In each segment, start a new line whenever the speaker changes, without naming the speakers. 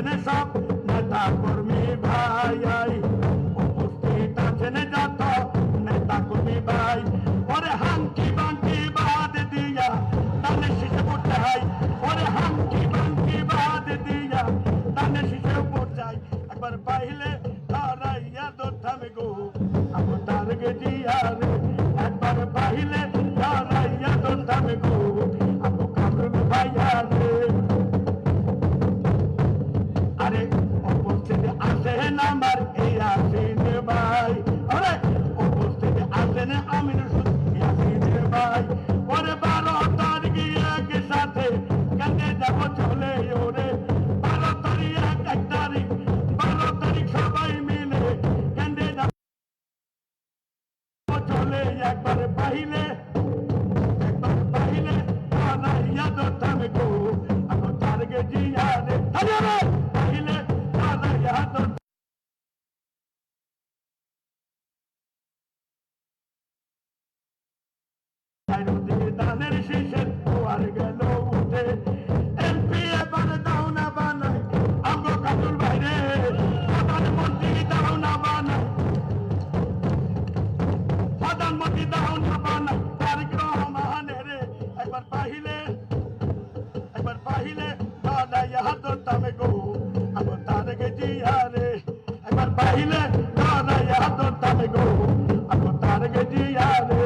আছেন সব নেতা কর্মী ভাই, উপস্থিত আছেন যত নেতা কর্মী ভাই, ওরে হাঙ্কি বাঙ্কি বাদ দিয়া তানে শিশে পড়তে হয়, ওরে হাঙ্কি বাঙ্কি বাদ দিয়া তানে শিশে পড়ছাই, একবার পাইলে ধরাইয়া দোথামে গো আমো তার গে দিয়া রে, একবার পাইলে ধরাইয়া দোথামে গো আমো কামরুল ভাইয়া রে। আরে উপস্থিত আছেন আমার এই আসিন ভাই, আরে উপস্থিত আছেন আমির ইয়াসিন ভাই, ওরে 12 তারিখ এক সাথে কেন্দ্রে যাব চলে, ওরে 12 তারিখ 1 তারিখ 12 তারিখ সবাই মিলে কেন্দ্রে যাব চলে, একবার পাইলে ধরাইয়া দোথামে গো আমো তার গে দিয়া রে, পাইলে ধরাইয়া দানের শীষের জোয়ার গেল উঠে, এমপি এবার দাও না বানাই আমগো কাজল বাইরে, প্রধানমন্ত্রী দাও না বানাই, প্রধানমন্ত্রী দাও না বানাই তারেক রহমানের রে, একবার পাইলে ধরাইয়া দোথামে গো আমো তার গে দিয়া রে, একবার পাইলে ধরাইয়া দোথামে গো আমো তার গে দিয়া রে।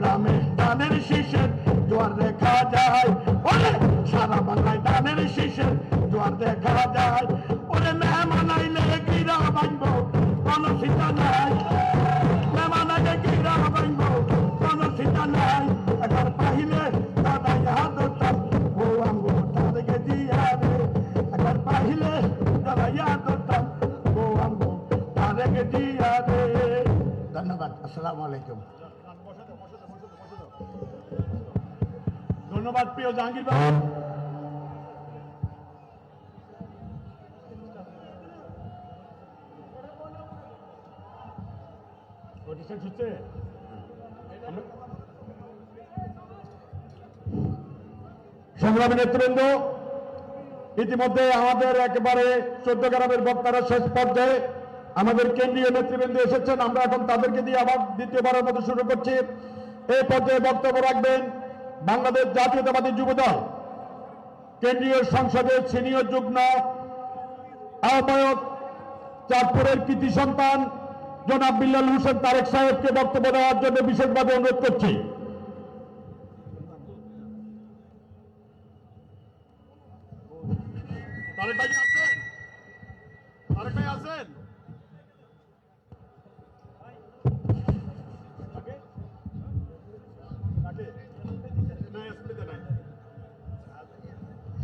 গ্রামে দানের শীষের জোয়ার দেখা যায়, ওরে সারা বাংলায় দানের শীষের জোয়ার দেখা যায়, ওরে মেহমান আইলে গিরা ভাঙব কোন সীতা নাই, মেহমান আইলে গিরা ভাঙব কোন সীতা নাই, একবার পাইলে ধরাইয়া দোথাম গো আমগো তার গে দিয়া রে, একবার পাইলে ধরাইয়া দোথাম গো আমগো তার গে দিয়া রে। ধন্যবাদ, আসসালামু আলাইকুম। ধন্যবাদ প্রিয় জাহাঙ্গীর বাবু। সংগ্রামী নেতৃবৃন্দ, ইতিমধ্যে আমাদের একেবারে 14 গ্রামের বক্তারা শেষ পর্যায়ে আমাদের কেন্দ্রীয় নেতৃবৃন্দ এসেছেন, আমরা এখন তাদেরকে দিয়ে আবার দ্বিতীয়বারের মতো শুরু করছি। এই পর্যায়ে বক্তব্য রাখবেন বাংলাদেশ জাতীয়তাবাদী যুবদল কেন্দ্রীয় সংসদের সিনিয়র যুগ্ম আহ্বায়ক, চাঁদপুরের কৃতি সন্তান জনাব বিল্লাল হোসেন তারেক সাহেবকে বক্তব্য দেওয়ার জন্য বিশেষভাবে অনুরোধ করছি। তারেক ভাই আছেন? তারেক ভাই আছেন?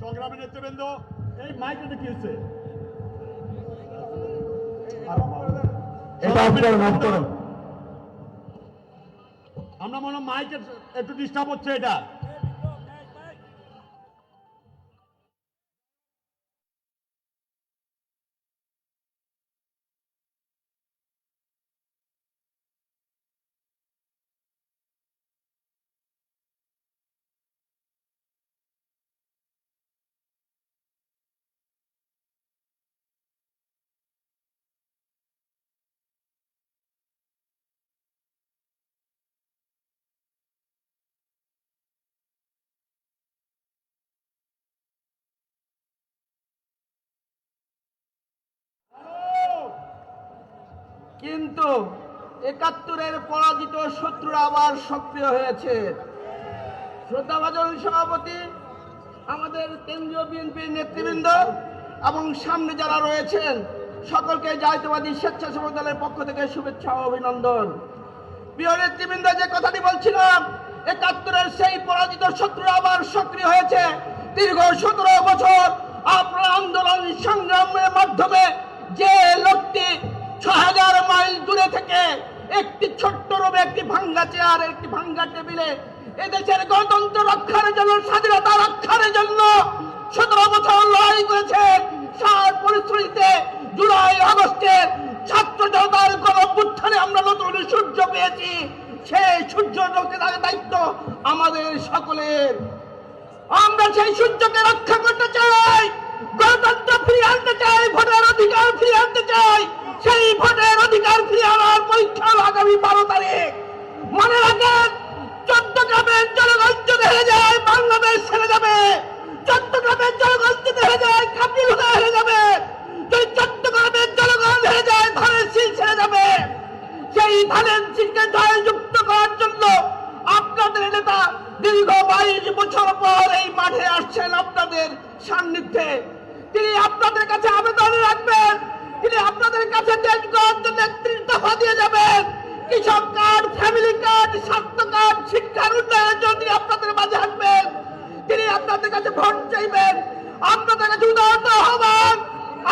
সংগ্রামী নেতৃবৃন্দ, এই মাইকটা কি হচ্ছে? আমরা মনে হয় মাইকের একটু ডিস্টার্ব হচ্ছে এটা।
কিন্তু ৭১-এর পরাজিত শত্রুরা আবার সক্রিয় হয়েছে। শ্রদ্ধাভাজন সভাপতি, আমাদের কেন্দ্রীয় বিএনপির নেতৃবৃন্দ এবং সামনে যারা রয়েছেন সকলকে জাতীয়তাবাদী স্বেচ্ছাসেবক দলের পক্ষ থেকে শুভেচ্ছা ও অভিনন্দন। প্রিয় নেতৃবৃন্দ, যে কথাটি বলছিলাম, ৭১-এর সেই পরাজিত শত্রুরা আবার সক্রিয় হয়েছে। দীর্ঘ ১৭ বছর আপনার আন্দোলন সংগ্রামের মাধ্যমে যে লোকটি ৬০০০ মাইল দূরে থেকে একটি ছোট্ট রুমে একটি ভাঙ্গা চেয়ার, একটি ভাঙ্গা টেবিলে এদেশের গণতন্ত্র রক্ষার জন্য, স্বাধীনতা রক্ষার জন্য ১৭ বছর লড়াই করেছে। সার পরিস্থিতিতে জুলাই আগস্টের ছাত্র জনতার গণঅভ্যুত্থানে আমরা নতুন সূর্য পেয়েছি। সেই সূর্য রক্ষার দায়িত্ব আমাদের সকলের। আমরা সেই সূর্যকে রক্ষা করতে চাই, গণতন্ত্র ফিরিয়ে আনতে চাই, ভোটের অধিকার ফিরিয়ে আনতে চাই। সেই ভোটের অধিকার ফিরিয়ে আনার পরীক্ষা হলো আগামী 12 তারিখ। মনে রাখেন, চট্টগ্রামের জনগণ যদি হেরে যায় বাংলাদেশ হেরে যাবে। চট্টগ্রামের জনগণ যদি হেরে যায় কাপিল হেরে যাবে। যদি চট্টগ্রামের জনগণ হেরে যায় ধানের শীষ হেরে যাবে। সেই ধানের শীষকে জয়যুক্ত করার জন্য আপনাদের নেতা দীর্ঘ 22 বছর পর এই মাঠে আসছেন আপনাদের সান্নিধ্যে। তিনি আপনাদের কাছে আবেদন রাখবেন, তিনি আপনাদের কাছে চেঞ্জ করার জন্য 31 দফা দিয়ে যাবেন। কৃষক কার্ড, ফ্যামিলি কার্ড, স্বাস্থ্য কার্ড, শিক্ষার উন্নয়নের জন্য তিনি আপনাদের মাঝে আসবেন। তিনি আপনাদের কাছে ভোট চাইবেন। আপনাদের কাছে উদাহরণ আহ্বান,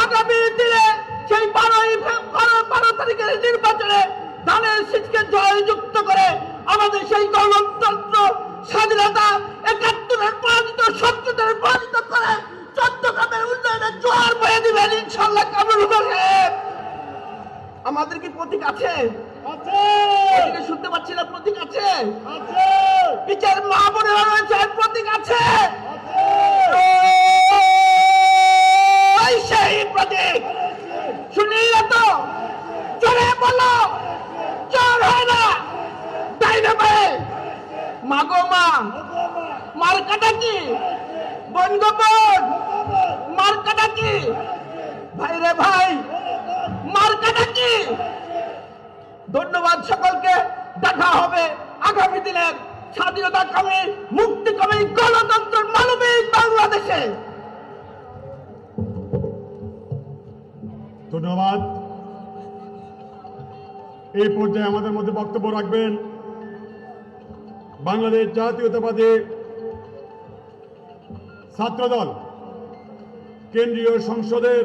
আগামী দিনে সেই 12 তারিখের নির্বাচনে ধানের শীষকে জয়যুক্ত করে আমাদের সেই গণতন্ত্র, স্বাধীনতা, 71-এর পরাজিত শত্রুদের পরাজিত করে চট্টগ্রামের উন্নয়নের জোয়ার বয়ে দিবেন ইনশাআল্লাহ। কামরুল হোসেন, আমাদের কি প্রতীক আছে? প্রতীকে শুনতে পাচ্ছি না। প্রতীক আছে? পিছের মা বোনেরা রয়েছে, প্রতীক আছে? সেই প্রতীক শুনেই না তো, চলে বলো, চোর হয় না, তাই না ভাই? মাগো মা, মার্কাটা কি? বনগোপন, মার্কাটা কি? ভাই রে ভাই, মার্কাটা কি? ধন্যবাদ সকলকে। দেখা হবে আগামী দিনের স্বাধীনতা কামী, মুক্তি কামী, গণতন্ত্রের মানবিক বাংলাদেশে।
ধন্যবাদ। এই পর্যায়ে আমাদের মধ্যে বক্তব্য রাখবেন বাংলাদেশ জাতীয়তাবাদী ছাত্রদল কেন্দ্রীয় সংসদের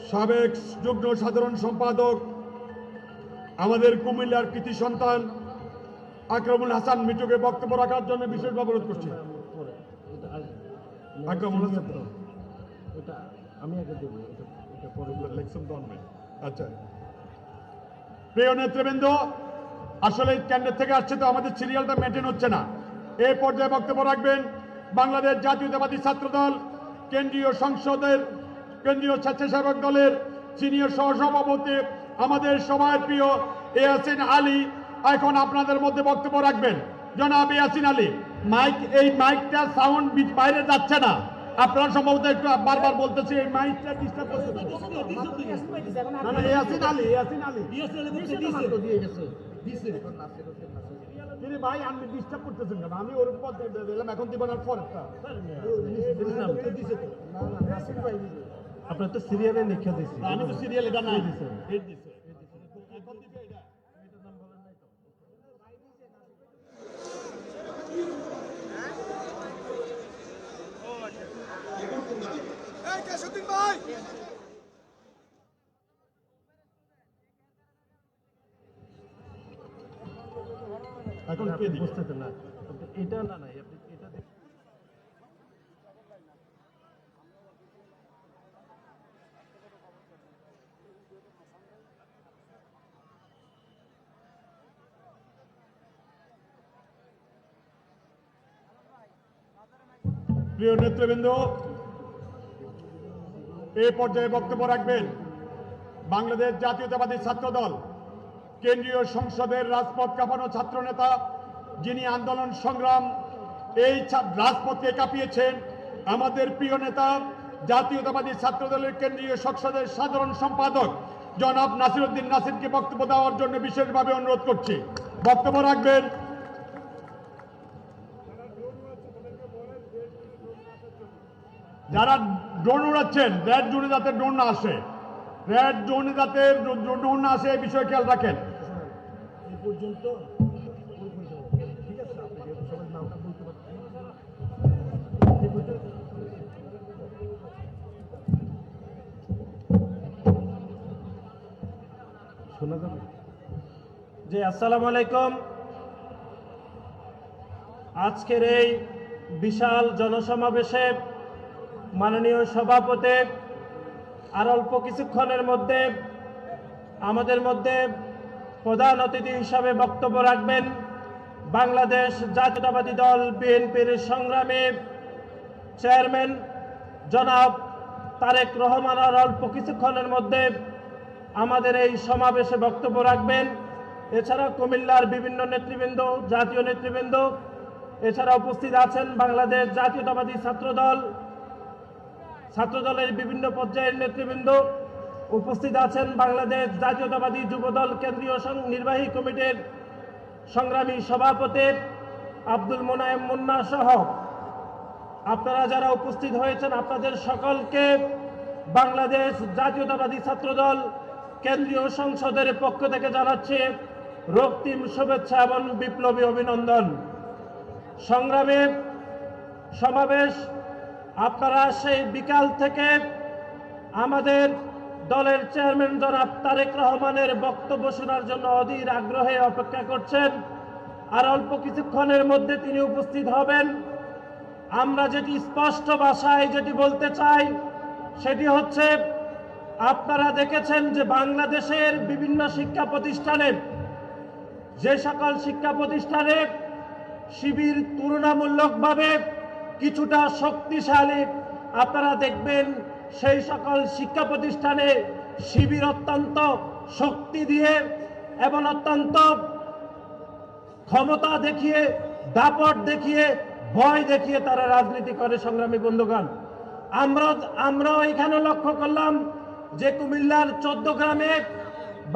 সাবেক যুগ্ম সাধারণ সম্পাদক, আমাদের কুমিল্লার কৃতি সন্তান আকরামুল হাসান মিঠুকে বক্তব্য রাখার জন্য বিশেষভাবে অনুরোধ করছি। আকরামুল হাসান,
আমি আগে দেব, এটা পরে
ইলেকশন গভর্নমেন্ট। আচ্ছা, প্রিয় নেতৃবৃন্দ, আসলে কেন্দ্রের থেকে আসছে তো আমাদের সিরিয়ালটা মেনটেন হচ্ছে না। এই পর্যায়ে বক্তব্য রাখবেন বাংলাদেশ জাতীয়তাবাদী ছাত্রদল কেন্দ্রীয় সংসদের কেন্দ্রীয় স্বেচ্ছাসেবক দলের সিনিয়র সহসভাপতি, আমাদের সবার প্রিয় ইয়াসিন আলী। এখন আপনাদের মধ্যে বক্তব্য রাখবেন জনাব ইয়াসিন আলী। এই মাইকটা সাউন্ড বাইরে যাচ্ছে না, আপনারা সম্ভবত একটু বারবার বলতেছি এই মাইকটা ডিস্টার্ব করছে। না না, ইয়াসিন আলী তিনি ভাই আপনি ডিস্টার্ব করতেছেন কেন? আমি ওর পর দিলাম, এখন দিবেন আর পরেরটা।
আপনার তো সিরিয়ালে লিখে দিচ্ছি।
আমি তো সিরিয়াল এটা নাই এখন কে দিবে?
বুঝতে না, এটা না নাই আপনি এটা
প্রিয় নেতৃবৃন্দ, এই পর্যায়ে বক্তব্য রাখবেন বাংলাদেশ জাতীয়তাবাদী ছাত্রদল কেন্দ্রীয় সংসদের রাজপথ কাঁপানো ছাত্র নেতা, যিনি আন্দোলন সংগ্রাম এই রাজপথকে কাঁপিয়েছেন, আমাদের প্রিয় নেতা জাতীয়তাবাদী ছাত্রদলের কেন্দ্রীয় সংসদের সাধারণ সম্পাদক জনাব নাসিরউদ্দিন নাসিরকে বক্তব্য দেওয়ার জন্য বিশেষভাবে অনুরোধ করছি। বক্তব্য রাখবেন যারা ড্রোন উড়াচ্ছেন, রেড জোনে যাতে ড্রোন না আসে, রেড জোনে যাতে ড্রোন না আসে এই বিষয়ে খেয়াল রাখেন।
এই পর্যন্ত ঠিক আছে, আপনি যেহেতু সবাই নামটা বলতে পারছেন, শোনা যাবে? জি, আসসালামু আলাইকুম। আজকের এই বিশাল জনসমাবেশে মাননীয় সভাপতি আর অল্প কিছুক্ষণের মধ্যে আমাদের মধ্যে প্রধান অতিথি হিসাবে বক্তব্য রাখবেন বাংলাদেশ জাতীয়তাবাদী দল বিএনপির সংগ্রামী
চেয়ারম্যান জনাব তারেক রহমান আর অল্প কিছুক্ষণের মধ্যে আমাদের এই সমাবেশে বক্তব্য রাখবেন। এছাড়া কুমিল্লার বিভিন্ন নেতৃবৃন্দ, জাতীয় নেতৃবৃন্দ, এছাড়া উপস্থিত আছেন বাংলাদেশ জাতীয়তাবাদী ছাত্রদলের বিভিন্ন পর্যায়ের নেতৃবৃন্দ, উপস্থিত আছেন বাংলাদেশ জাতীয়তাবাদী যুবদল কেন্দ্রীয় নির্বাহী কমিটির সংগ্রামী সভাপতি আব্দুল মোনায়েম মুন্না সহ আপনারা যারা উপস্থিত হয়েছেন, আপনাদের সকলকে বাংলাদেশ জাতীয়তাবাদী ছাত্রদল কেন্দ্রীয় সংসদের পক্ষ থেকে জানাচ্ছি রক্তিম শুভেচ্ছা এবং বিপ্লবী অভিনন্দন। সংগ্রামী সমাবেশ, আপনারা সেই বিকাল থেকে আমাদের দলের চেয়ারম্যান জনাব তারেক রহমানের বক্তব্য শোনার জন্য অধীর আগ্রহে অপেক্ষা করছেন। আর অল্প কিছুক্ষণের মধ্যে তিনি উপস্থিত হবেন। আমরা যেটি স্পষ্ট ভাষায় যেটি বলতে চাই সেটি হচ্ছে, আপনারা দেখেছেন যে বাংলাদেশের বিভিন্ন শিক্ষা প্রতিষ্ঠানে, যে সকল শিক্ষা প্রতিষ্ঠানে শিবির তুলনামূলকভাবে কিছুটা শক্তিশালী, আপনারা দেখবেন সেই সকল শিক্ষা প্রতিষ্ঠানে শিবির অত্যন্ত শক্তি দিয়ে এবং অত্যন্ত ক্ষমতা দেখিয়ে, দাপট দেখিয়ে, ভয় দেখিয়ে তারা রাজনীতি করে। সংগ্রামী বন্ধুগণ, আমরাও এখানে লক্ষ্য করলাম যে কুমিল্লার 14 গ্রামে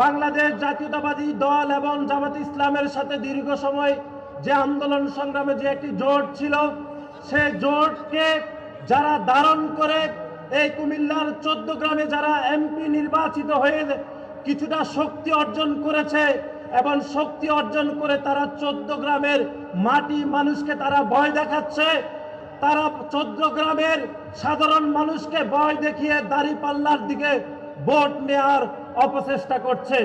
বাংলাদেশ জাতীয়তাবাদী দল এবং জামাত ইসলামের সাথে দীর্ঘ সময় যে আন্দোলন সংগ্রামে যে একটি জোট ছিল, সেই জোটকে যারা ধারণ করে এই কুমিল্লার 14 গ্রামে যারা এমপি নির্বাচিত হয়ে কিছুটা শক্তি অর্জন করেছে এবং শক্তি অর্জন করে তারা 14 গ্রামের মাটি মানুষকে তারা ভয় দেখাচ্ছে। তারা 14 গ্রামের সাধারণ মানুষকে ভয় দেখিয়ে দাঁড়িপাল্লার দিকে ভোট নেওয়ার অপচেষ্টা করছে।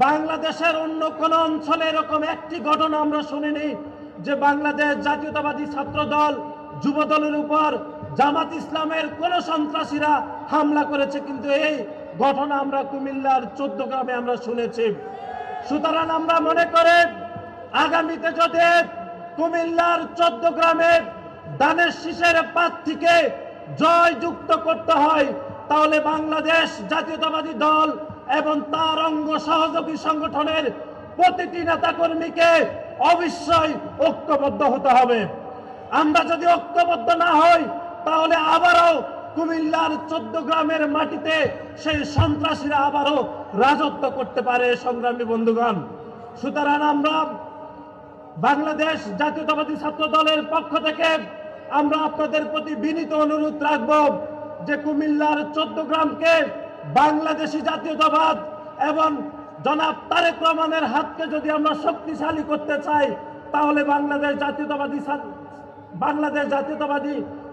বাংলাদেশের অন্য কোন অঞ্চলে এরকম একটি ঘটনা আমরা শুনিনি যে বাংলাদেশ জাতীয়তাবাদী ছাত্রদল যুবদলের উপর জামাত ইসলামের কোন সন্ত্রাসীরা হামলা করেছে, কিন্তু এই ঘটনা আমরা কুমিল্লার 14 গ্রামে আমরা শুনেছি। সুতরাং আমরা মনে করি আগামীতে যদি কুমিল্লার 14 গ্রামের ধানের শীষের প্রার্থীকে জয়যুক্ত করতে হয়, তাহলে বাংলাদেশ জাতীয়তাবাদী দল এবং তার অঙ্গ সহযোগী সংগঠনের প্রতিটি নেতাকর্মীকে অবশ্যই ঐক্যবদ্ধ হতে হবে। আমরা যদি ঐক্যবদ্ধ না হই, তাহলে আবারও কুমিল্লার 14 গ্রামের মাটিতে সেই সন্ত্রাসীরা আবারও রাজত্ব করতে পারে। সংগ্রামী বন্ধুগণ, সুতরাং আমরা বাংলাদেশ জাতীয়তাবাদী ছাত্র দলের পক্ষ থেকে আমরা আপনাদের প্রতি বিনীত অনুরোধ রাখব যে কুমিল্লার 14 গ্রামকে বাংলাদেশি জাতীয়তাবাদ এবং জনাব তারেক রহমানের হাতকে যদি আমরা শক্তিশালী করতে চাই, তাহলে বাংলাদেশ জাতীয়তাবাদী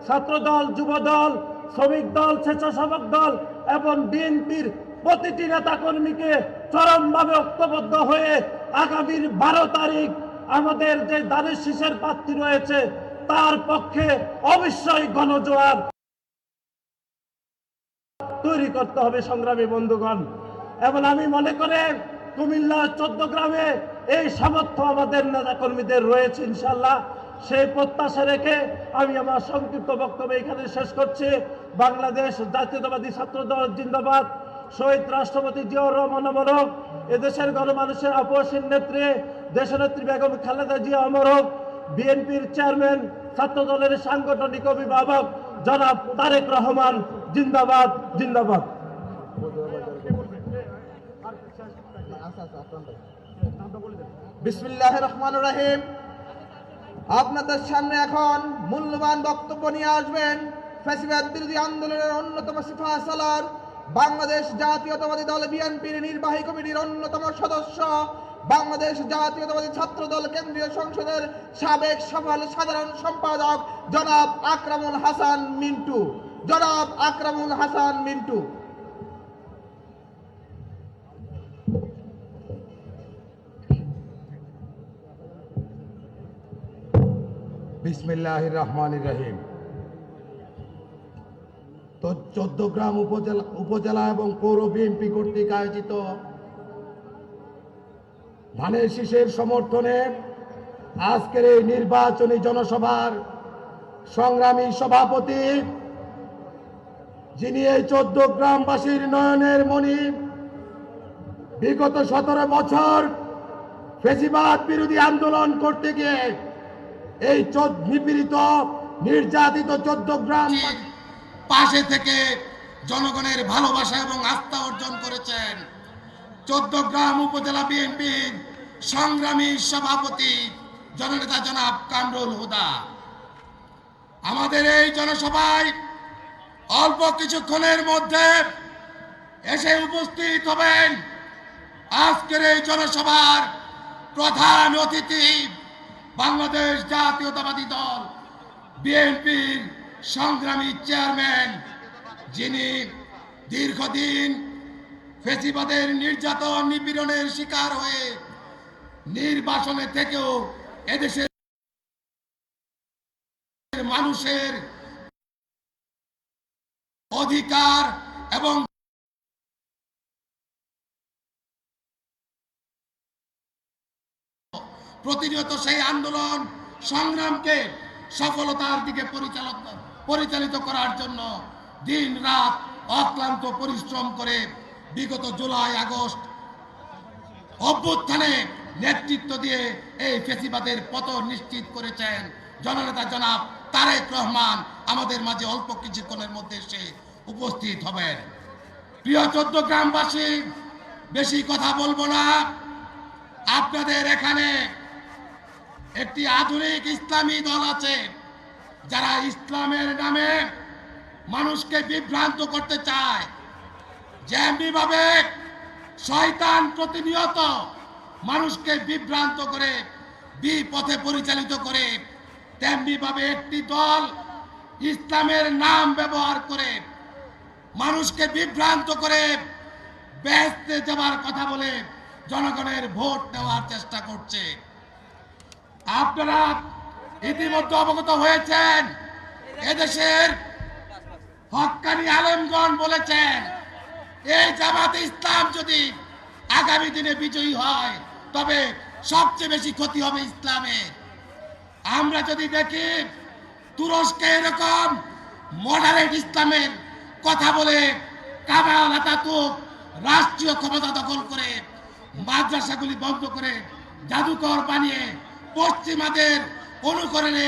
ছাত্র দল, যুব দল, শ্রমিক দল, স্বেচ্ছাসেবক দল এবং বিএনপির প্রতিটি নেতাকর্মীকে চরমভাবে ঐক্যবদ্ধ হয়ে আগামীর 12 তারিখ আমাদের যে ধানের শীষের প্রার্থী রয়েছে তার পক্ষে অবশ্যই গণজোয়ার তৈরি করতে হবে। সংগ্রামী বন্ধুগণ, এবং আমি মনে করি কুমিল্লার 14 গ্রামে এই সামর্থ্য আমাদের নেতাকর্মীদের রয়েছে ইনশাল্লাহ। সেই প্রত্যাশা রেখে আমি আমার সংক্ষিপ্ত বক্তব্য এখানে শেষ করছি। বাংলাদেশ জাতীয়তাবাদী ছাত্র দল জিন্দাবাদ। শহীদ রাষ্ট্রপতি জিয়াউর রহমান অমরক। এদেশের গণমানুষের আপসীন নেত্রী দেশনেত্রী বেগম খালেদা জিয়া অমরক। বিএনপির চেয়ারম্যান, ছাত্র দলের সাংগঠনিক অভিভাবক জনাব তারেক রহমান জিন্দাবাদ, জিন্দাবাদ।
বিসমিল্লাহির রহমানির রহিম। আপনাদের সামনে এখন মূল্যবান বক্তব্য নিয়ে আসবেন ফ্যাসিবাদ বিরোধী আন্দোলনের অন্যতম সিপাহ সালার, বাংলাদেশ জাতীয়তাবাদী দল বিএনপির নির্বাহী কমিটির অন্যতম সদস্য, বাংলাদেশ জাতীয়তাবাদী ছাত্র দল কেন্দ্রীয় সংসদের সাবেক সফল সাধারণ সম্পাদক জনাব আকরামুল হাসান মিন্টু। জনাব আকরামুল হাসান মিন্টু।
বিসমিল্লাহির রহমানির রহিম। তো 14 গ্রাম উপজেলা এবং পৌর বিএনপি কর্তৃক আয়োজিত ধানের শীষের সমর্থনে আজকের এই নির্বাচনী জনসভার সংগ্রামী সভাপতি, যিনি এই 14 গ্রামবাসীর নয়নের মণি, বিগত 17 বছর ফেসিবাদ বিরোধী আন্দোলন করতে গিয়ে এই নিপীড়িত নির্যাতিত 14 গ্রাম পাশে থেকে জনগণের ভালোবাসা এবং আস্থা অর্জন করেছেন। 14 গ্রাম উপজেলা বিএনপির সংগ্রামী সভাপতি জননেতা জনাব কামরুল হুদা। আমাদের এই জনসভায় অল্প কিছুক্ষণের মধ্যে এসে উপস্থিত হবেন আজকের এই জনসভার প্রধান অতিথি, বাংলাদেশ জাতীয়তাবাদী দল বিএনপির সংগ্রামী চেয়ারম্যান, যিনি দীর্ঘদিন ফেসিবাদের নির্যাতন নিপীড়নের শিকার হয়ে নির্বাসনে থেকেও এদেশের মানুষের অধিকার এবং প্রতিনিয়ত সেই আন্দোলন সংগ্রামকে সফলতার দিকে পরিচালিত করার জন্য দিন রাত অক্লান্ত পরিশ্রম করে বিগত জুলাই আগস্ট অভ্যুত্থানে নেতৃত্ব দিয়ে এই ফেসিবাদের পতন নিশ্চিত করেছেন জননেতা জনাব তারেক রহমান। আমাদের মাঝে অল্প কিছুক্ষণের মধ্যে এসে উপস্থিত হবেন। প্রিয় 14 গ্রামবাসী, বেশি কথা বলবো না। আপনাদের এখানে একটি আধুনিক ইসলামী দল আছে, যারা ইসলামের নামে মানুষকে বিভ্রান্ত করতে চায়। যেমনি ভাবে শয়তান প্রতিনিয়ত মানুষকে বিভ্রান্ত করে বিপথে পরিচালিত করে, তেমনি ভাবে একটি দল ইসলামের নাম ব্যবহার করে মানুষকে বিভ্রান্ত করে বেহেশতে যাবার কথা বলে জনগণের ভোট নেওয়ার চেষ্টা করছে। আপনারা ইতিমধ্যে অবগত হয়েছেন, এদেশের হক্কানি আলেমগণ বলেছেন এই জামাতে ইসলাম যদি আগামী দিনে বিজয়ী হয় তবে সবচেয়ে বেশি ক্ষতি হবে ইসলামের। আমরা যদি দেখি তুরস্কে এরকম মডারেট ইসলামের কথা বলে কামাল আতাতুর্ক রাষ্ট্রীয় ক্ষমতা দখল করে মাদ্রাসাগুলি বন্ধ করে জাদুকর বানিয়ে পশ্চিমাদের অনুকরণে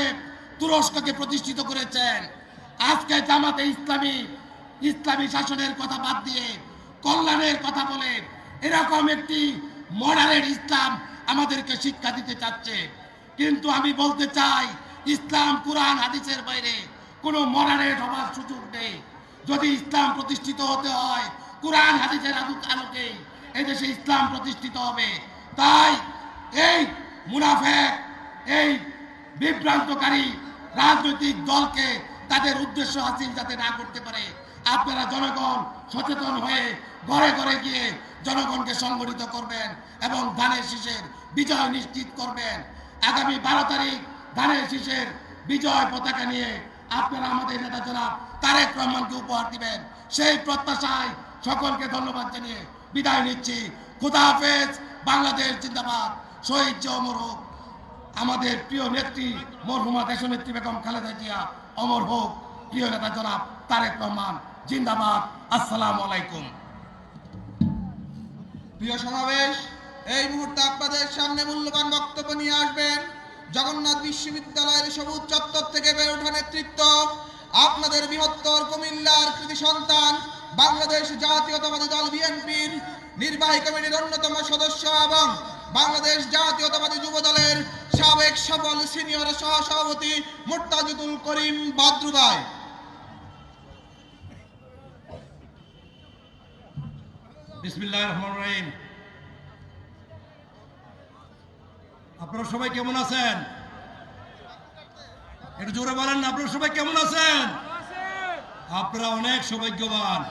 তুরস্ককে প্রতিষ্ঠিত করেছেন। আজকে জামাতে ইসলামী শাসনের কথা বাদ দিয়ে কল্যাণের কথা বলে এরকম একটি মডারেট ইসলাম আমাদেরকে শিক্ষা দিতে চাচ্ছে। কিন্তু আমি বলতে চাই, ইসলাম কুরআন হাদিসের বাইরে কোনো মডারেট হওয়ার সুযোগ নেই। যদি ইসলাম প্রতিষ্ঠিত হতে হয় কুরআন হাদিসের আলোকে এদেশে ইসলাম প্রতিষ্ঠিত হবে। তাই এই মুনাফেক, এই বিভ্রান্তকারী রাজনৈতিক দলকে তাদের উদ্দেশ্য হাসিল যাতে না করতে পারে, আপনারা জনগণ সচেতন হয়ে ঘরে ঘরে গিয়ে জনগণকে সংগঠিত করবেন এবং ধানের শীষের বিজয় নিশ্চিত করবেন। আগামী 12 তারিখ ধানের শীষের বিজয় পতাকা নিয়ে আপনারা আমাদের নেতা জনাব তারেক রহমানকে উপহার দিবেন, সেই প্রত্যাশায় সকলকে ধন্যবাদ জানিয়ে বিদায় নিচ্ছি। খুদা হাফেজ। বাংলাদেশ জিন্দাবাদ। শহীদ যে অমর হোক। আমাদের প্রিয় নেত্রী মরহুমা দেশনেত্রী বেগম খালেদা জিয়া অমর হোক। প্রিয় নেতা জনাব তারেক রহমান জিন্দাবাদ। আসসালামু আলাইকুম।
প্রিয় সমাবেশ, এই মুহূর্তে আপনাদের সামনে মূল্যবান বক্তব্য নিয়ে আসবেন জগন্নাথ বিশ্ববিদ্যালয়ের সবুজ চত্বর থেকে বেড়ে ওঠা নেতৃত্ব, আপনাদের বৃহত্তর কুমিল্লার কৃতি সন্তান, বাংলাদেশ জাতীয়তাবাদী দল বিএনপির নির্বাহী কমিটির অন্যতম সদস্য এবং বাংলাদেশ জাতীয়তাবাদী যুব দলের সাবেক সফল সিনিয়র সহসভাপতি মুর্তাজিদুল করিম বাদরু ভাই।
বিসমিল্লাহির রহমানির রহিম। আপনারা সবাই কেমন আছেন? একটু জোরে বলেন না, আপনারা সবাই কেমন আছেন? আপনারা অনেক সৌভাগ্যবান।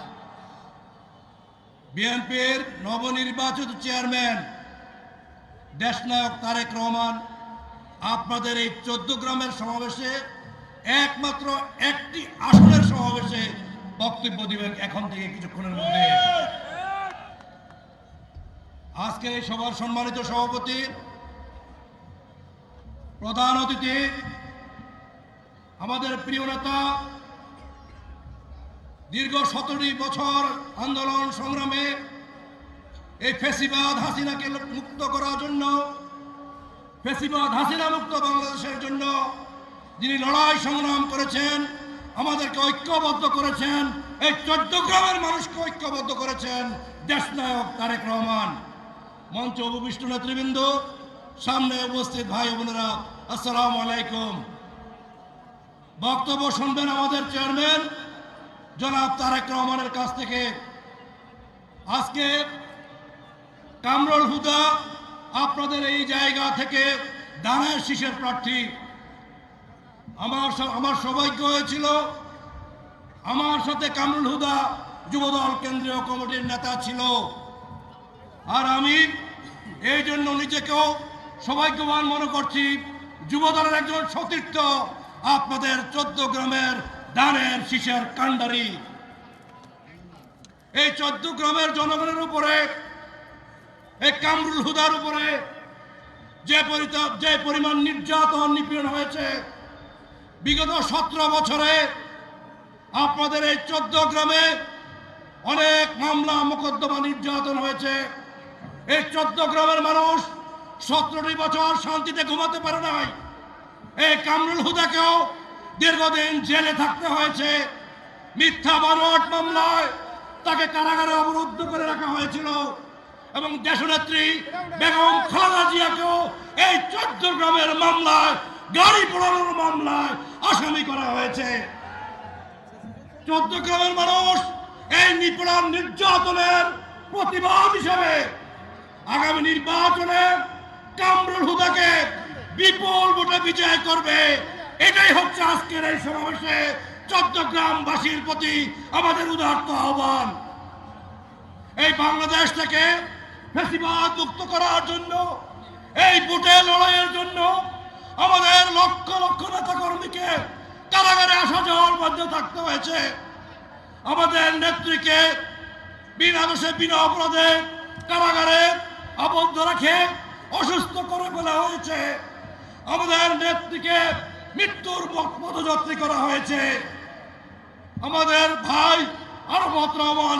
বিএনপির নবনির্বাচিত চেয়ারম্যান দেশনায়ক তারেক রহমান আপনাদের এই 14 গ্রামের সমাবেশে একমাত্র একটি আসনের সমাবেশে বক্তব্য দিবেন এখন থেকে কিছুক্ষণের মধ্যে। আজকের এই সভার সম্মানিত সভাপতি, প্রধান অতিথি, আমাদের প্রিয় নেতা দীর্ঘ 17 বছর আন্দোলন সংগ্রামে এই ফ্যাসিবাদ হাসিনাকে মুক্ত করার জন্য, ফ্যাসিবাদ হাসিনা মুক্ত বাংলাদেশের জন্য যিনি লড়াই সংগ্রাম করেছেন, আমাদেরকে ঐক্যবদ্ধ করেছেন, এই 14 গ্রামের মানুষকে ঐক্যবদ্ধ করেছেন দেশনায়ক তারেক রহমান। মঞ্চে উপবিষ্ট নেতৃবৃন্দ, সামনে উপস্থিত ভাই বোনেরা, আসসালামু আলাইকুম। বক্তব্য শুনবেন আমাদের চেয়ারম্যান জনাব তারেক রহমানের কাছ থেকে। আজকে কামরুল হুদা আপনাদের এই জায়গা থেকে দানের শীষের প্রার্থী। আমার সৌভাগ্য হয়েছিল, আমার সাথে কামরুল হুদা যুবদল কেন্দ্রীয় কমিটির নেতা ছিল, আর আমি এই জন্য নিজেকেও সৌভাগ্যবান মনে করছি, যুবদলের একজন সতীর্থ আপনাদের 14 গ্রামের দানের শীষের কাণ্ডারি। এই 14 গ্রামের জনগণের উপরে, এই কামরুল হুদার উপরে যে পরিমাণ নির্যাতন নিপীড়ন হয়েছে বিগত 17 বছরে, আপনাদের এই 14 গ্রামে অনেক মামলা মোকদ্দমা নির্যাতন হয়েছে। এই 14 গ্রামের মানুষ 17টি বছর শান্তিতে ঘুমাতে পারে নাই। এই কামরুল হুদাকেও দীর্ঘদিন জেলে থাকতে হয়েছে। মিথ্যা বানোয়াট মামলায় তাকে কারাগারে অবরুদ্ধ করে রাখা হয়েছিল এবং দেশনেত্রী বেগম খালেদা জিয়াকেও এই 14 গ্রামের মামলায়, গাড়ি পোড়ানোর মামলায় আসামি করা হয়েছে। 14 গ্রামের মানুষ এই নিপীড়ন নির্যাতনের প্রতিবাদ হিসাবে আগামী নির্বাচনে কামরুল হুদাকে বিপুল ভোটে বিজয় করবে। এটাই হচ্ছে আজকের এই সমাবেশে 14 গ্রামবাসীর প্রতি আমাদের উদাত্ত আহ্বান। এই বাংলাদেশ থেকে ফ্যাসিবাদ মুক্ত করার জন্য, এই ভোটে লড়াইয়ের জন্য আমাদের লক্ষ লক্ষ নেতা কর্মীকে কারাগারে আসা যাওয়ার মধ্যে থাকতে হয়েছে। আমাদের নেত্রীকে বিনা দোষে বিনা অপরাধে কারাগারে আবদ্ধ রাখে অসুস্থ করে ফেলা হয়েছে। আমাদের নেত্রীকে মৃত্যুর পথযাত্রী করা হয়েছে। আমাদের ভাই আরাফাত রহমান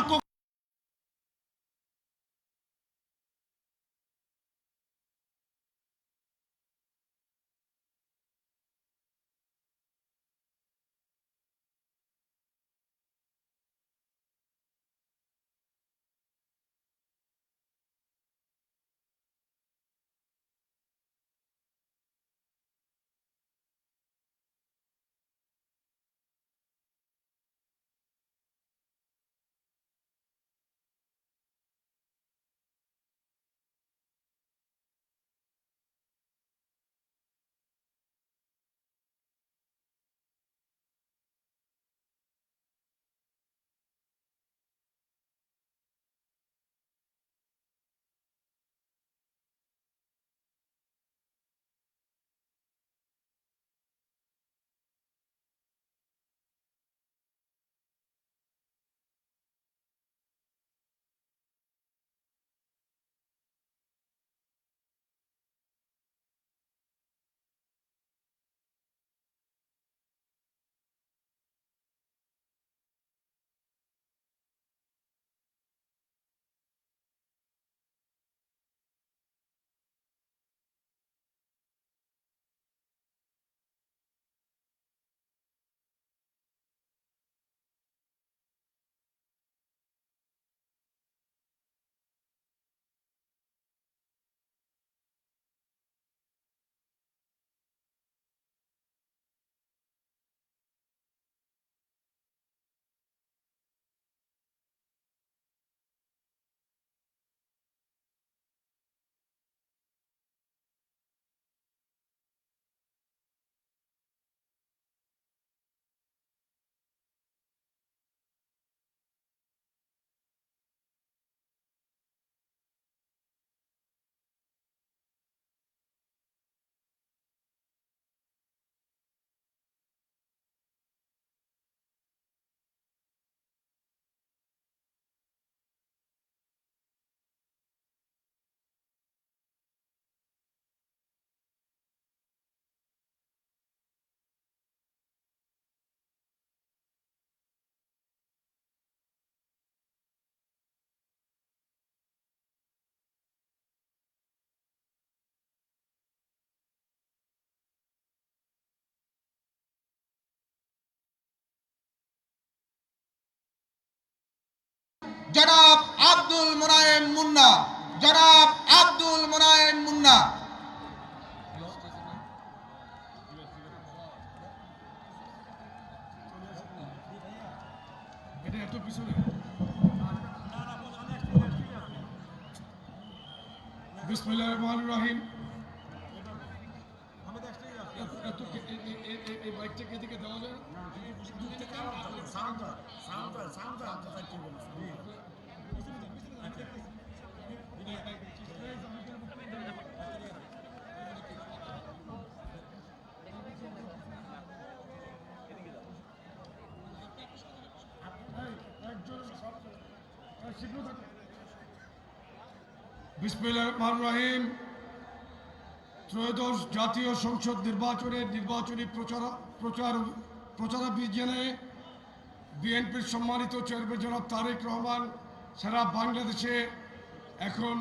জনাব আব্দুল মোনায়েম মুন্না। জনাব আব্দুল মোনায়েম মুন্না।
এটা একটু পিছনে। বিসমিল্লাহির রহমানির রহিম। এই বাইকটাকে এদিকে দেওয়া যায়? বিসমিল্লাহির রহমানির রহিম। ত্রয়োদশ জাতীয় সংসদ নির্বাচনের নির্বাচনী প্রচারাভিযানে বিএনপির সম্মানিত চেয়ারম্যান জনাব তারেক রহমান সারা বাংলাদেশে এখন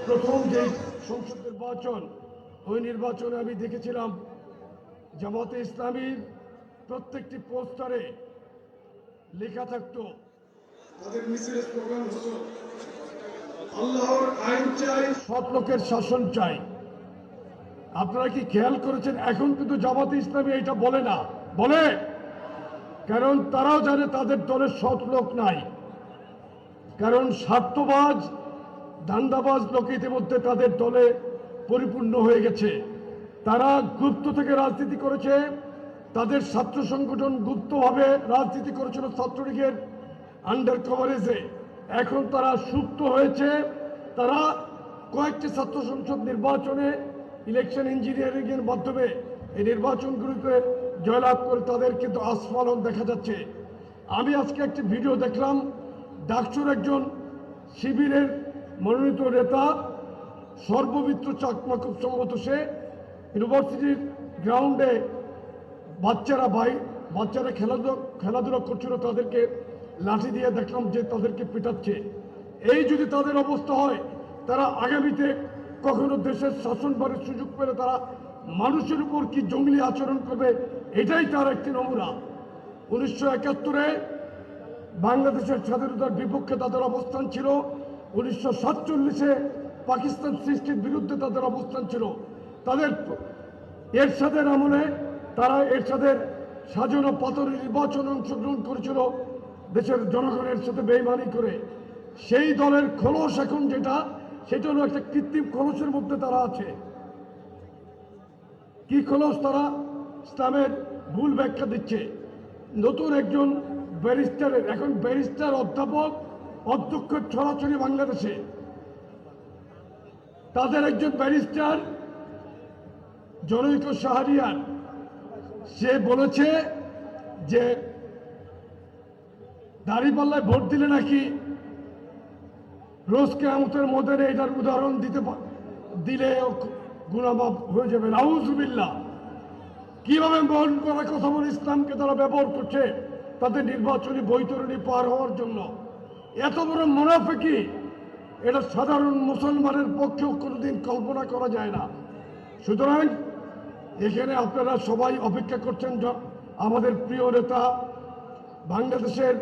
প্রথম যে সংসদ নির্বাচন, ওই নির্বাচনে আমি দেখেছিলাম জামাতে ইসলামীর প্রত্যেকটি পোস্টারে লেখা থাকতো, তাদের মিছিলের স্লোগান হতো আল্লাহর আইন চাই, সৎ লোকের শাসন চাই। আপনারা কি খেয়াল করেছেন এখন কিন্তু জামাতে ইসলামী এটা বলে না, বলে কারণ তারাও জানে তাদের দলের সৎ লোক নাই, কারণ স্বার্থবাজ ধান্দাবাজ লোক ইতিমধ্যে তাদের দলে পরিপূর্ণ হয়ে গেছে। তারা গুপ্ত থেকে রাজনীতি করেছে, তাদের ছাত্র সংগঠন গুপ্তভাবে রাজনীতি করেছিল ছাত্রলীগের আন্ডার কভারেজে। এখন তারা সুপ্ত হয়েছে, তারা কয়েকটি ছাত্র সংসদ নির্বাচনে ইলেকশন ইঞ্জিনিয়ারিং এর মাধ্যমে এই নির্বাচনগুলিতে জয়লাভ করে তাদের কিন্তু আস্ফালন দেখা যাচ্ছে। আমি আজকে একটি ভিডিও দেখলাম, ডাকসুর একজন শিবিরের মনোনীত নেতা সর্বমিত্র চাকমা, খুব সম্ভবত সে ইউনিভার্সিটির গ্রাউন্ডে বাচ্চারা খেলাধুলা করছিল, তাদেরকে লাঠি দিয়ে দেখলাম যে তাদেরকে পিটাচ্ছে। এই যদি তাদের অবস্থা হয়, তারা আগামীতে কখনো দেশের শাসনভারের সুযোগ পেলে তারা মানুষের উপর কি জঙ্গলি আচরণ করবে, এটাই তার একটি নমুনা। 1971-এ বাংলাদেশের স্বাধীনতার বিপক্ষে তাদের অবস্থান ছিল, 1947-এ পাকিস্তান সৃষ্টির বিরুদ্ধে তাদের অবস্থান ছিল। তাদের এরশাদের আমলে তারা এরশাদের সাজানো পাথর নির্বাচনে অংশগ্রহণ করেছিল দেশের জনগণের সাথে বেইমানি করে। সেই দলের খোলস এখন যেটা, সেটা হলো একটা কৃত্রিম খোলসের মধ্যে তারা আছে। কি খোলস? তারা ইসলামের ভুল ব্যাখ্যা দিচ্ছে। নতুন একজন ব্যারিস্টারের, এখন ব্যারিস্টার অধ্যাপক অধ্যক্ষ ছড়াছড়ি বাংলাদেশে। তাদের একজন ব্যারিস্টার জনৈক শাহরিয়ার, সে বলেছে যে দাঁড়িপাল্লায় ভোট দিলে নাকি রোজ কিয়ামতের মধ্যে এটার উদাহরণ দিলে গুনাহ মাফ হয়ে যাবে। নাউজুবিল্লাহ। কিভাবে মন করা কথা বলে ইসলামকে তারা ব্যবহার করছে তাদের নির্বাচনী বৈতরণী পার হওয়ার জন্য। এত বড় মুনাফিকি, এটা সাধারণ মুসলমানের পক্ষেও কোনোদিন কল্পনা করা যায় না। সুতরাং এখানে আপনারা সবাই অপেক্ষা করছেন আমাদের প্রিয় নেতা, বাংলাদেশের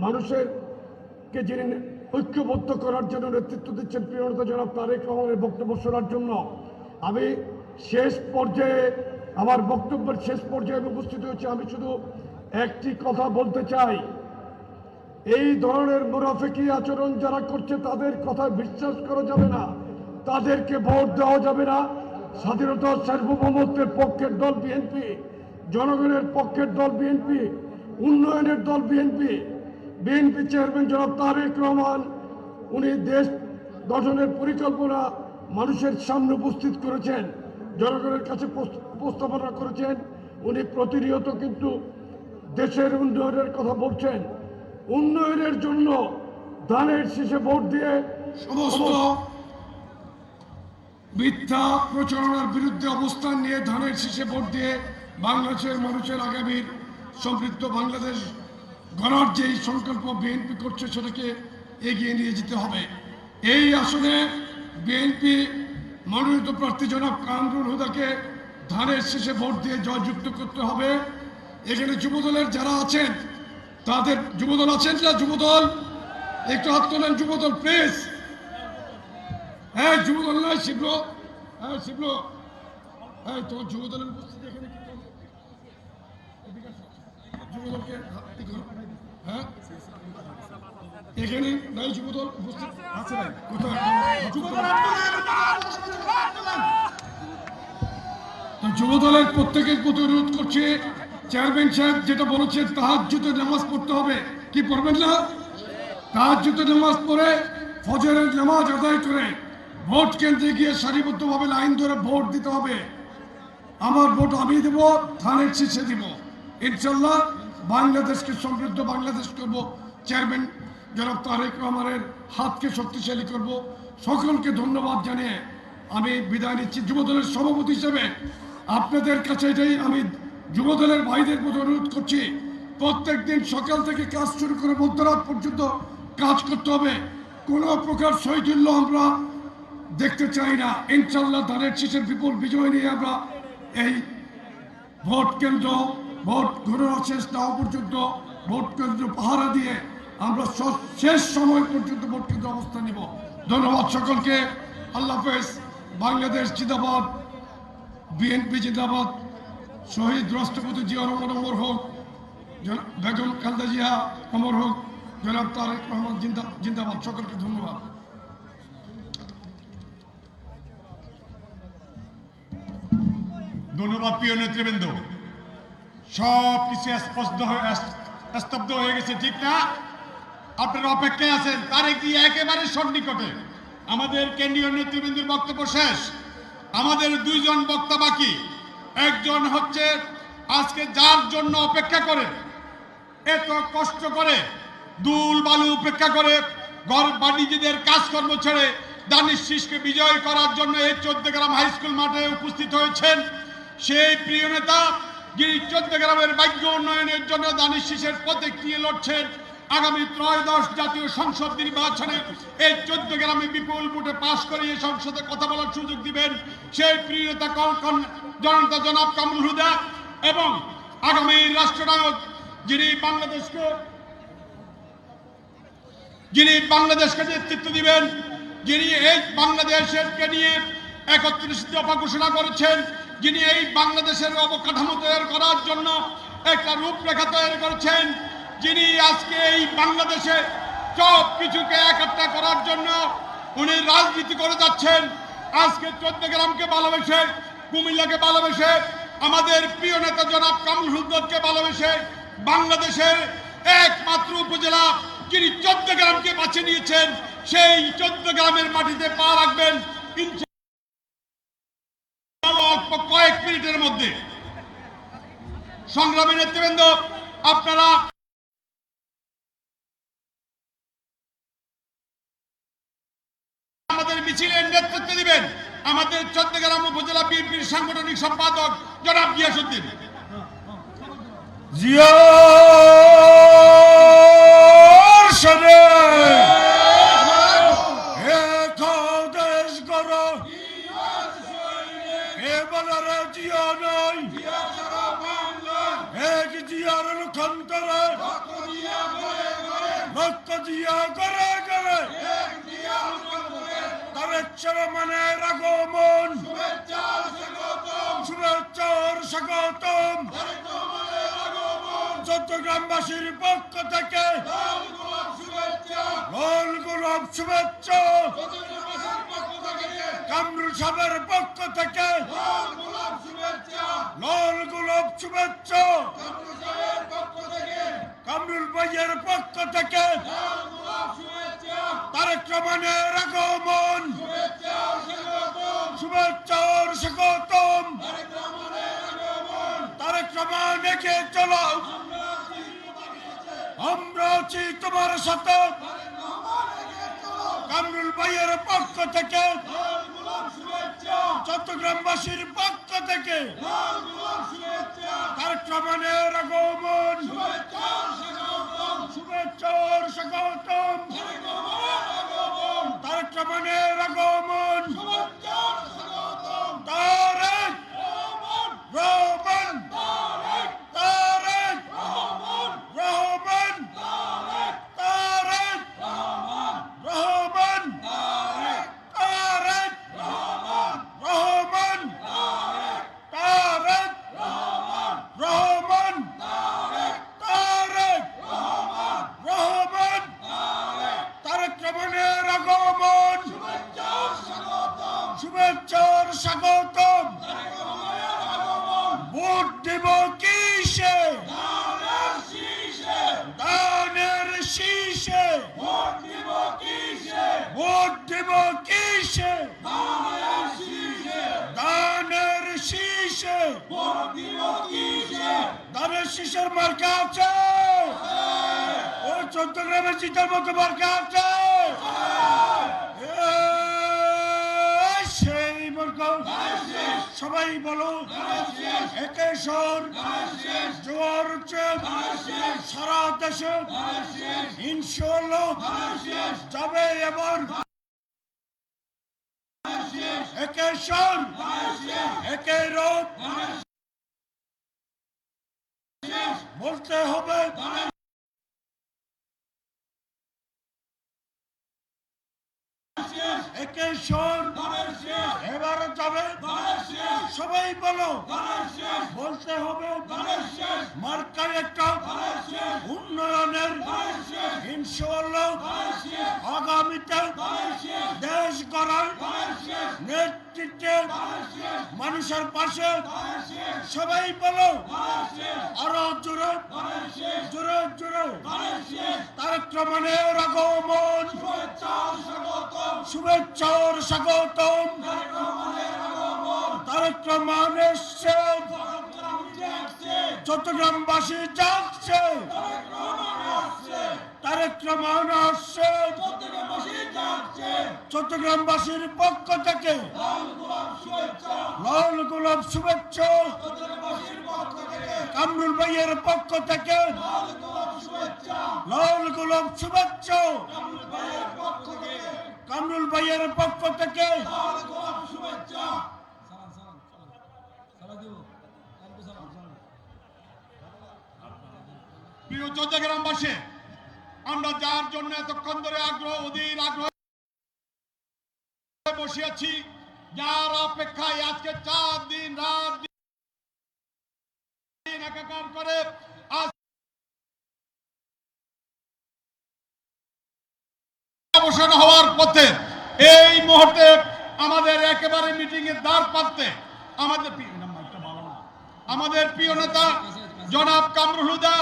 মানুষেরকে যিনি ঐক্যবদ্ধ করার জন্য নেতৃত্ব দিচ্ছেন প্রিয় নেতা জনাব তারেক রহমানের বক্তব্য শোনার জন্য। আমি শেষ পর্যায়ে আমার বক্তব্যের শেষ পর্যায়ে উপস্থিত হয়েছে। আমি শুধু একটি কথা বলতে চাই, এই ধরনের মুনাফিকি আচরণ যারা করছে তাদের কথা বিশ্বাস করা যাবে না, তাদেরকে ভোট দেওয়া যাবে না। স্বাধীনতা সার্বভৌমত্বের পক্ষের দল বিএনপি, জনগণের পক্ষের দল বিএনপি, উন্নয়নের দল বিএনপি। বিএনপি চেয়ারম্যান জনাব তারেক রহমান উনি দেশ গঠনের পরিকল্পনা মানুষের সামনে উপস্থিত করেছেন, জনগণের কাছে উপস্থাপনা করেছেন। উনি প্রতিনিয়ত কিন্তু দেশের উন্নয়নের কথা বলছেন। উন্নয়নের জন্য ধানের শীষে ভোট দিয়ে
সমস্ত মিথ্যা প্রচারণার বিরুদ্ধে অবস্থান নিয়ে ধানের শীষে ভোট দিয়ে বাংলাদেশের মানুষের আগামীর সমৃদ্ধ বাংলাদেশ গড়ার যেই সংকল্প বিএনপি করছে সেটাকে এগিয়ে নিয়ে যেতে হবে। এই আসনে বিএনপি মনোনীত প্রার্থী জনাব কামরুল হুদাকে ধানের শীষে ভোট দিয়ে জয়যুক্ত করতে হবে। এখানে যুবদলের যারা আছেন তাদের, যুবদল আছেন না, যুবদল একটু হাত তোলেন, যুবদল প্লিজ। হ্যাঁ যুবদল নয় শিবলো, হ্যাঁ শিবলো, হ্যাঁ তোমার যুবদলের উপস্থিতি এখানে কি করবে? যুবদলকে হ্যাঁ এখানে নাই যুবদল উপস্থিত আছে নাই? কোথায় যুবদল? যুবদলের প্রত্যেকের প্রতি অনুরোধ করছে, চেয়ারম্যান সাহেব যেটা বলেছেন তাহাজ্জুদের নামাজ পড়তে হবে। কি পড়বেন না? তাহাজ্জুদের নামাজ পড়ে ফজরের নামাজ আদায় করে ভোট কেন্দ্রে গিয়ে সারিবদ্ধভাবে লাইন ধরে ভোট দিতে হবে। আমার ভোট আমি দেব, ধানের শীষে দিব। ইনশাল্লাহ বাংলাদেশকে সমৃদ্ধ বাংলাদেশ করব। চেয়ারম্যান জনাব তারেক রহমানের হাতকে শক্তিশালী করব। সকলকে ধন্যবাদ জানিয়ে আমি বিদায় নিচ্ছি। যুবদলের সভাপতি হিসেবে আপনাদের কাছে এটাই আমি যুবদলের ভাইদের প্রতি অনুরোধ করছি, প্রত্যেক দিন সকাল থেকে কাজ শুরু করে মধ্যরাত পর্যন্ত কাজ করতে হবে। কোনো প্রকার শৈথিল্য আমরা দেখতে চাই না। ইনশাল্লাহ ধানের শীষের বিপুল বিজয় নিয়ে আমরা এই ভোট কেন্দ্র, ভোট গণনা শেষ না হওয়া পর্যন্ত ভোট কেন্দ্র পাহারা দিয়ে আমরা শেষ সময় পর্যন্ত ভোট কেন্দ্র অবস্থান নিব। ধন্যবাদ সকলকে। আল্লাহ হাফেজ। বাংলাদেশ জিন্দাবাদ, বিএনপি জিন্দাবাদ, শহীদ রাষ্ট্রপতি জিয়া রহমান অমর হোক, বেগম খালেদা জিয়া অমর হোক, জনাব তারেক রহমান জিন্দাবাদ। সকলকে ধন্যবাদ।
ধন্যবাদ প্রিয় নেতৃবৃন্দ। সব কিছু স্তব্ধ হয়ে গেছে, ঠিক না? আপনারা অপেক্ষায় আছেন, তারেক জিয়া একেবারে সন্নিকটে। আমাদের কেন্দ্রীয় নেতৃবৃন্দের বক্তব্য শেষ, আমাদের দুইজন বক্তা বাকি। একজন হচ্ছে আজকে যার জন্য অপেক্ষা করে, এত কষ্ট করে, দুল বালু উপেক্ষা করে, ঘর বাণিজ্যদের কাজকর্ম ছেড়ে দানিশ শীষকে বিজয় করার জন্য এই 14 গ্রাম হাই স্কুল মাঠে উপস্থিত হয়েছেন সেই প্রিয় নেতা, যিনি 14 গ্রামের ভাগ্য উন্নয়নের জন্য দানিশ শীষের প্রতীক নিয়ে লড়ছেন। আগামী ত্রয়োদশ জাতীয় সংসদ নির্বাচনে এই 14 গ্রামে বিপুল ভোটে পাশ করে এই সংসদে কথা বলার সুযোগ দিবেন সেই প্রিয় নেতা জনতা জনাব কামরুল হুদা, এবং আগামী রাষ্ট্রনায়ক যিনি বাংলাদেশকে নেতৃত্ব দিবেন, যিনি এই বাংলাদেশকে নিয়ে 31 দফা ঘোষণা করেছেন, যিনি এই বাংলাদেশের অবকাঠামো তৈরি করার জন্য একটা রূপরেখা তৈরি করেছেন, যিনি আজকে এই বাংলাদেশে সব কিছুকে একাত্তা করার জন্য উনি রাজনীতি করে যাচ্ছেন। আজকে 14 গ্রামকে ভালোবেসে, কুমিল্লাকে ভালোবেসে, আমাদের প্রিয় নেতা জনাব কামরুল হুদাকে ভালোবেসে বাংলাদেশের একমাত্র উপজেলা যিনি 14 গ্রামকে বাছে নিয়েছেন, সেই 14 গ্রামের মাটিতে পা রাখবেন অল্প কয়েক মিনিটের মধ্যে। সংগ্রামী নেতৃবৃন্দ, আপনারা আমাদের মিছিলের নেতৃত্ব দিবেন আমাদের 14 গ্রাম উপজেলা বিএনপির সাংগঠনিক সম্পাদক জনাব গিয়াসউদ্দিন।
তারেক রহমানের আগমন, শুভেচ্ছার স্বাগতম। চট্টগ্রামবাসীর পক্ষ থেকে লাল গোলাপ শুভেচ্ছা, কামরুল সাহেবের পক্ষ থেকে লাল গোলাপ শুভেচ্ছা, কামরুল ভাইয়ের পক্ষ থেকে তারেক রহমানের আগমন, শুভেচ্ছার স্বাগতম। তারেক রহমান এগিয়ে চলো, আমরা আছি তোমার সাথে। কামরুল ভাইয়ের পক্ষ থেকে, চট্টগ্রামবাসীর পক্ষ থেকে তারেক রহমানের আগমন, শুভেচ্ছার স্বাগতম। তারেক রহমানের আগমন, তারেক রহমান, তারেক রহমান, তারেক রহমান, তারেক রহমান, তারেক রহমান, তারেক রহমান, তারেক রহমানের আগমন, শুভেচ্ছার স্বাগতম। ভোট দেব কিসে? দানের শীষে। ভোট দেব কিসে? দানের শীষে। দানের শীষের মার্কা আছে, ও চট্টগ্রামের জিতার মতো মার্কা আছে, সেই মার্কা। সবাই বলো একে স্বর, জোয়ার হচ্ছে সারা দেশে, ইনশাআল্লাহ যাবে এবার। একে স্বর, একে রূপ বলতে হবে। একে স্বর, এবার যাবে। সবাই বলো বলতে হবে। মার্কায় একটা উন্নয়নের, ইনশাআল্লাহ আগামীতে দেশ গড়ার নেতৃত্বে মানুষের পাশে। সবাই বলো আরো জোরে জোরে জোরে। তারেক রহমানের আগমন, শুভেচ্ছার স্বাগতম। তারেক রহমান এসছে, চট্টগ্রামবাসী যাচ্ছে। তারেক রহমান আসছে, চট্টগ্রামবাসীর পক্ষ থেকে লাল গোলাপ শুভেচ্ছা, কামরুল ভাইয়ের পক্ষ থেকে লাল গোলাপ শুভেচ্ছা, কামরুল ভাইয়ের পক্ষ থেকে।
প্রিয় চট্টগ্রামবাসী, আমরা যার জন্য এতক্ষণ ধরে অধীর আগ্রহ বসে আছি, যার অপেক্ষায় আজকে 4 দিন রাত দিন একাকার করে আজ অবসান হওয়ার পথে, এই মুহূর্তে আমাদের একেবারে মিটিং এর দ্বার প্রান্তে আমাদের প্রিয় নেতা জনাব কামরুল হুদা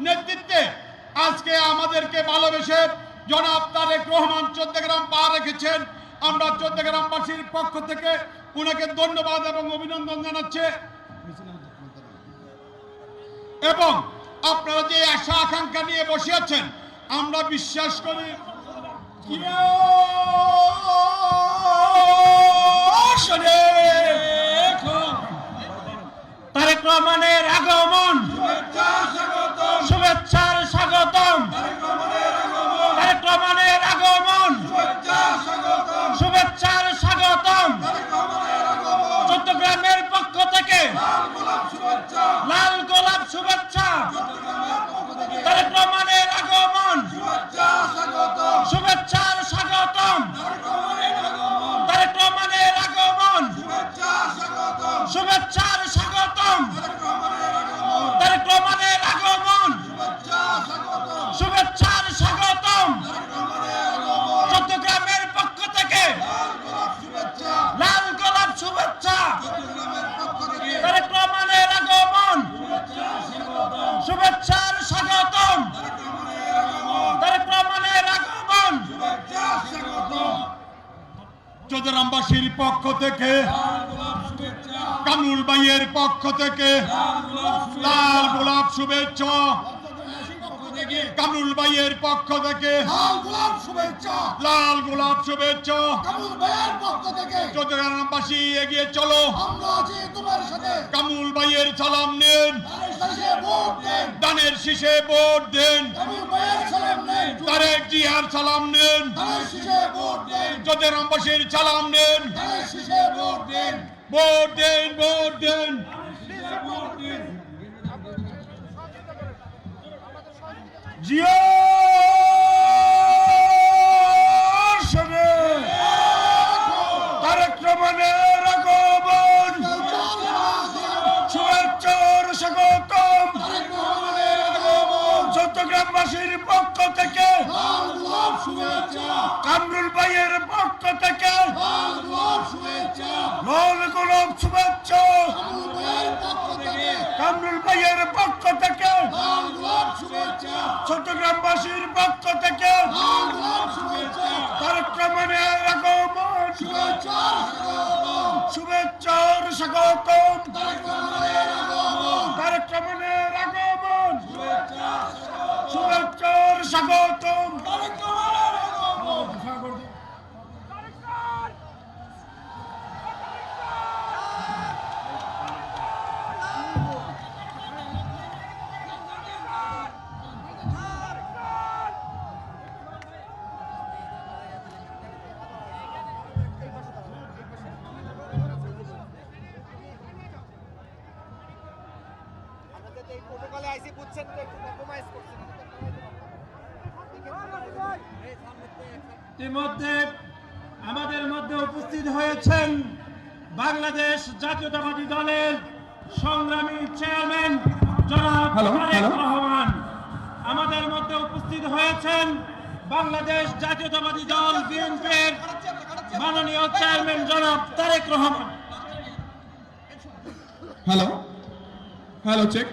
নেতৃত্বে আজকে আমাদেরকে ভালোবেসে জনাব তারেক রহমান চট্টগ্রাম পা রেখেছেন। আমরা চট্টগ্রামবাসীর পক্ষ থেকে উনাকে ধন্যবাদ এবং অভিনন্দন জানাচ্ছি। এবং আপনারা যে আশা আকাঙ্ক্ষা নিয়ে বসে আছেন, আমরা বিশ্বাস করি
তারেক রহমানের আগমন, শুভেচ্ছার স্বাগতম। তারেক রহমানের আগমন, শুভেচ্ছার স্বাগতম। চট্টগ্রামের পক্ষ থেকে লাল গোলাপ শুভেচ্ছা। তারেক রহমানের আগমন, শুভেচ্ছার স্বাগতম।
চৌদ্দগ্রামবাসীর পক্ষ থেকে, কামরুল ভাইয়ের পক্ষ থেকে লাল গোলাপ শুভেচ্ছা। কামরুল ভাইয়ের পক্ষ থেকে লাল গোলাপ শুভেচ্ছা। চৌদ্দগ্রামবাসী এগিয়ে চলো, কামরুল ভাইয়ের সালাম নেন, দানের শীষে ভোট দেন, তারেক জিয়ার সালাম নেন, চৌদ্দগ্রামবাসীর সালাম নেন, ভোট দেন, ভোট দেন। তারেক রহমানের আগমন, শুভেচ্ছার স্বাগতম। চৌদ্দগ্রামবাসীর পক্ষ থেকে, কামরুল ভাইয়ের পক্ষ থেকে লাল গোলাপ শুভেচ্ছা। কামরুল ভাইয়ের পক্ষ থেকে, চৌদ্দগ্রামবাসীর পক্ষ থেকে তারেক রহমানের আগমন, শুভেচ্ছার স্বাগতম। তারেক রহমানের আগমন, শুভেচ্ছার স্বাগতম।
ইতিমধ্যে আমাদের মধ্যে উপস্থিত হয়েছেন বাংলাদেশ জাতীয়তাবাদী দলের সংগ্রামী চেয়ারম্যান জনাব তারেক রহমান। আমাদের মধ্যে উপস্থিত হয়েছেন বাংলাদেশ জাতীয়তাবাদী দল বিএনপির মাননীয় চেয়ারম্যান জনাব তারেক রহমান।
Hello check.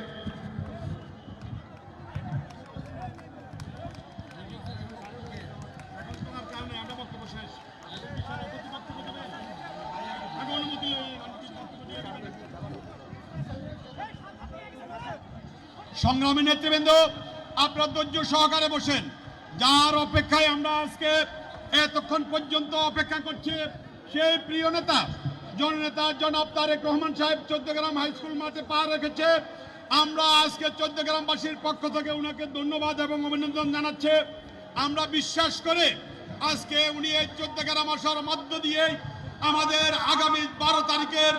সংগ্রামী নেতৃবৃন্দ, আপনার ধৈর্য সহকারে বসেন। যার অপেক্ষায় আমরা আজকে এতক্ষণ পর্যন্ত অপেক্ষা করছি, সেই প্রিয় নেতা জননেতা জনাব তারেক রহমান সাহেব চৌদ্দগ্রাম হাই স্কুল মাঠে পা রেখেছে। আমরা আজকে চৌদ্দগ্রামবাসীর পক্ষ থেকে উনাকে ধন্যবাদ এবং অভিনন্দন জানাচ্ছি। আমরা বিশ্বাস করে আজকে উনি এই চৌদ্দগ্রাম আসার মধ্য দিয়ে আমাদের আগামী 12 তারিখের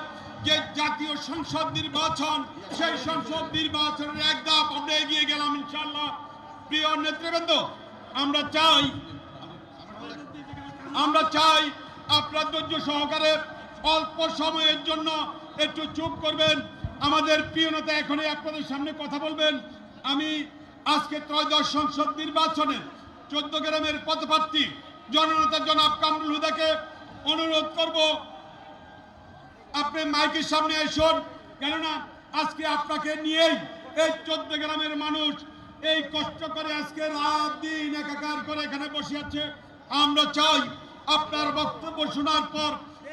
যে জাতীয় সংসদ নির্বাচন, সেই সংসদ নির্বাচনের এক ধাপ আমরা এগিয়ে গেলাম ইনশাআল্লাহ। প্রিয় নেতৃবৃন্দ, আমরা চাই আপনার ধৈর্য সহকারে অল্প সময়ের জন্য একটু চুপ করবেন। আমাদের প্রিয় নেতা এখনই আপনাদের সামনে কথা বলবেন। আমি আজকে ত্রয়োদশ সংসদ নির্বাচনে চৌদ্দগ্রামের পদপ্রার্থী জননেতা জনাব কামরুল হুদাকে অনুরোধ করব, আপনি মাইকের সামনে আসুন। কেননা আজকে আপনাকে নিয়েই এই চৌদ্দগ্রামের মানুষ এই কষ্ট করে আজকে রাত দিন একাকার করে এখানে বসে আছে। আমরা চাই আপনার বক্তব্য শোনার পর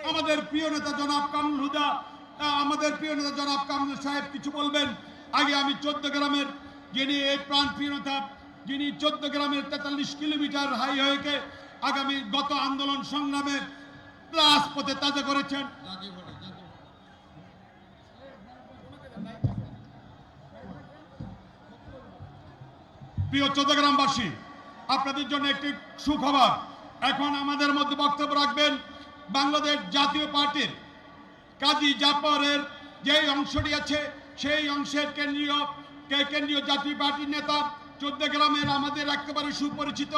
আমাদের প্রিয় নেতা জনাব কামরুল হুদা, আমাদের প্রিয় নেতা জনাব কামরুল সাহেব কিছু বলবেন। আগে আমি চৌদ্দগ্রামের যিনি এই প্রাণ প্রিয় নেতা, যিনি চৌদ্দগ্রামের 43 কিলোমিটার হাইওয়েকে আগামী গত আন্দোলন সংগ্রামের রাজপথে তাজা করেছেন, প্রিয় চৌদ্দগ্রামবাসী, আপনাদের জন্য একটি সুখবর। এখন আমাদের মধ্যে বক্তব্য রাখবেন বাংলাদেশ জাতীয় পার্টির কাজী জাফরের যে অংশটি আছে, সেই অংশের কেন্দ্রীয় জাতীয় পার্টির নেতা, চৌদ্দগ্রামের আমাদের একেবারে সুপরিচিত,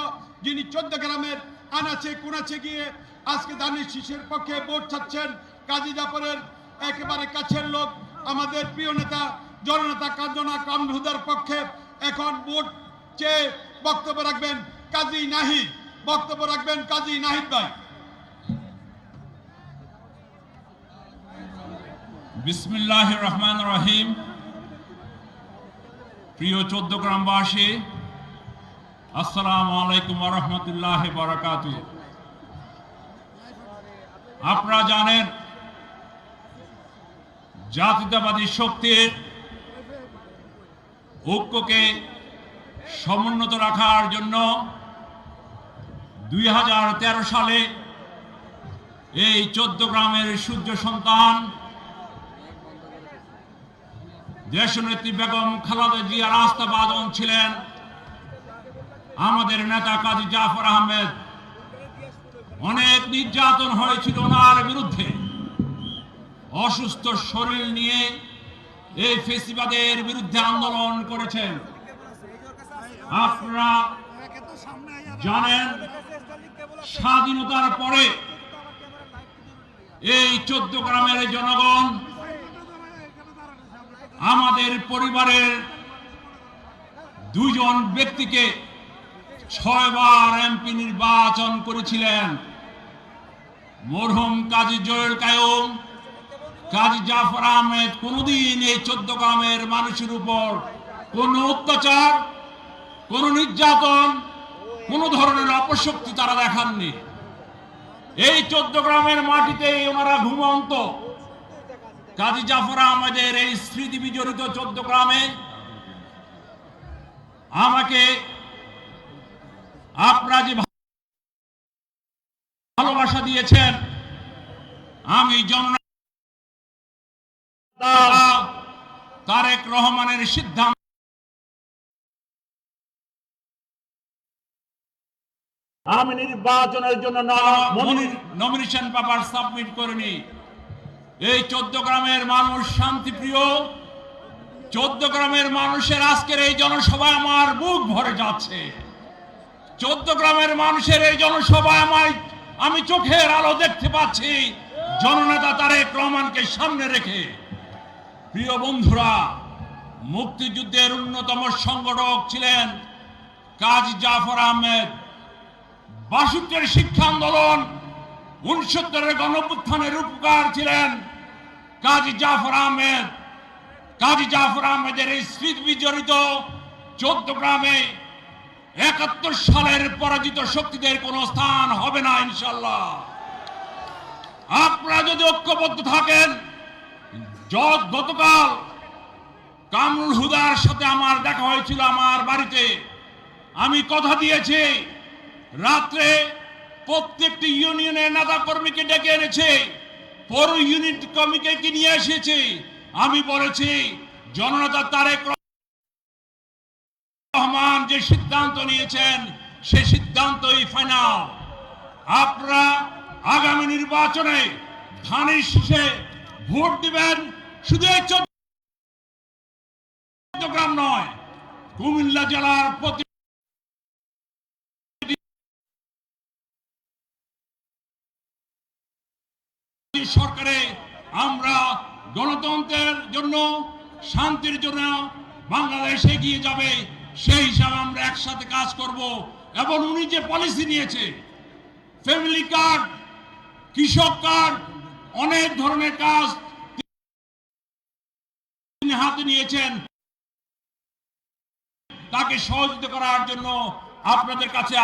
যিনি চৌদ্দগ্রামের আনাচে কোনাচে গিয়ে আজকে দানের শীষের পক্ষে ভোট চাচ্ছেন, কাজী জাফরের একেবারে কাছের লোক, আমাদের প্রিয় নেতা জননেতা কাঞ্চনা কামরুল হুদার পক্ষে এখন ভোট চেয়ে বক্তব্য রাখবেন কাজী নাহিদ। বক্তব্য রাখবেন কাজী নাহিদ ভাই।
বিসমিল্লাহির রহমানির রহিম। প্রিয় চৌদ্দগ্রামবাসী, আসসালামু আলাইকুম ওয়া রাহমাতুল্লাহি ওয়া বারাকাতুহু। আপনারা জানেন জাতীয়তাবাদী শক্তির ঐক্যকে সমুন্নত রাখার জন্য 2013 সালে এই 14 গ্রামের সূর্য সন্তান দেশনেত্রী বেগম খালেদা জিয়ার আস্থাভাজন ছিলেন আমাদের নেতা কাজী জাফর আহমেদ। অনেক নির্যাতন হয়েছিল ওনার বিরুদ্ধে। অসুস্থ শরীর নিয়ে এই ফেসিবাদের বিরুদ্ধে আন্দোলন করেছেন। আপনারা জানেন স্বাধীনতার পরে এই 14 গ্রামের জনগণ আমাদের পরিবারের 2 জন ব্যক্তিকে 6 বার এমপি নির্বাচন করেছিলেন। মরহুম কাজী জয়ের কায়ুম, কাজী জাফর আহমেদ কোনদিন এই 14 গ্রামের মানুষের উপর কোনো অত্যাচার, কোনো নির্যাতন, কোনো ধরনের অপশক্তি তারা দেখাননি। এই 14 গ্রামের মাটিতে ওনারা ঘুমন্ত। কাজী জাফর আহমেদের এই স্মৃতি বিজড়িত 14 গ্রামে আমাকে আপনারা যে ভালোবাসা দিয়েছেন, আমি জননেতা তারেক রহমানের সিদ্ধান্ত
আমি নির্বাচনের জন্য
নমিনেশন পেপার সাবমিট করিনি। এই 14 গ্রামের মানুষ শান্তিপ্রিয়। 14 গ্রামের মানুষের আজকের এই জনসভায় আমার বুক ভরে যাচ্ছে। 14 গ্রামের মানুষের এই জনসভায় আমি চোখের আলো দেখতে পাচ্ছি জননেতা তারেক রহমানকে সামনে রেখে। প্রিয় বন্ধুরা, মুক্তিযুদ্ধের অন্যতম সংগঠক ছিলেন কাজী জাফর আহমেদ। 62-এর শিক্ষা আন্দোলন, 69-এর গণঅভ্যুত্থানের রূপকার ছিলেন কাজী জাফর আহমেদ। কাজী জাফর আহমেদের এই স্মৃতি বিজড়িত 14 গ্রামে 71 সালের পরাজিত শক্তিদের কোনো স্থান হবে না ইনশাল্লাহ। আপনারা যদি ঐক্যবদ্ধ থাকেন। গতকাল কামরুল হুদার সাথে আমার দেখা হয়েছিল আমার বাড়িতে। আমি কথা দিয়েছি রাত্রে প্রত্যেকটি ইউনিয়নের নেতা কর্মীকে ডেকে এনেছে, পৌর ইউনিট কর্মীকে নিয়ে এসেছে। আমি বলেছি জননেতা তারেক রহমান যে সিদ্ধান্ত নিয়েছেন সে সিদ্ধান্তই ফাইনাল। আপনারা আগামী নির্বাচনে ধানের শীষে ভোট দিবেন। শুধু 14 গ্রাম নয়, কুমিল্লা জেলার প্রতি সরকারে আমরা গণতন্ত্রের জন্য, শান্তির জন্য বাংলাদেশ এগিয়ে যাবে, সেই হিসাবে আমরা একসাথে কাজ করব। এবং উনি যে পলিসি নিয়েছে, ফ্যামিলি কার্ড, কৃষক কার্ড, অনেক ধরনের কাজ তিনি হাতে নিয়েছেন, তাকে সহযোগিতা করার জন্য আপনাদের কাছে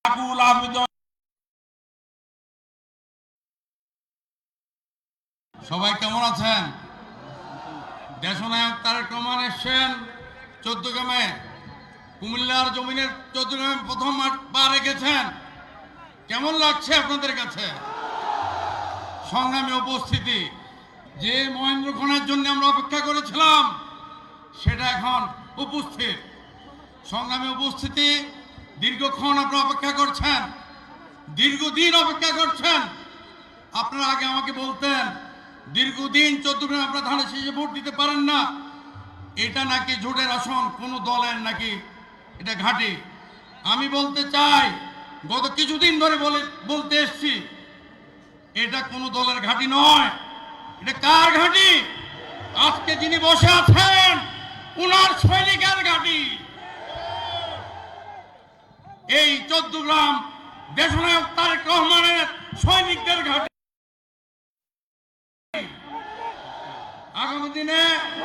আকুল আবেদন।
সবাই কেমন আছেন? দেশনায়ক তারেক রহমান এসছেন 14 গ্রামে, কুমিল্লার জমিনের 14 গ্রামে প্রথম পা রেখেছেন। কেমন লাগছে আপনাদের কাছে? সংগ্রামী উপস্থিতি, যে মহেন্দ্রক্ষণের জন্য আমরা অপেক্ষা করেছিলাম সেটা এখন উপস্থিত। সংগ্রামী উপস্থিতি, দীর্ঘক্ষণ আপনারা অপেক্ষা করছেন, দীর্ঘদিন অপেক্ষা করছেন। আপনারা আগে আমাকে বলতেন দীর্ঘদিন 14 গ্রামে আপনারা ধানের শীষে ভোট দিতে পারেন না, এটা নাকি জোটের আসন, কোনো দলের নাকি এটা ঘাঁটি। আমি বলতে চাই, গত কিছুদিন ধরে বলতে এসছি, এটা কোনো দলের ঘাঁটি নয়। এটা কার ঘাঁটি? আজকে যিনি বসে আছেন উনার সৈনিকের ঘাঁটি। এই 14 গ্রাম দেশনায়ক তারেক রহমানের সৈনিকদের ঘাঁটি। আগামী দিনে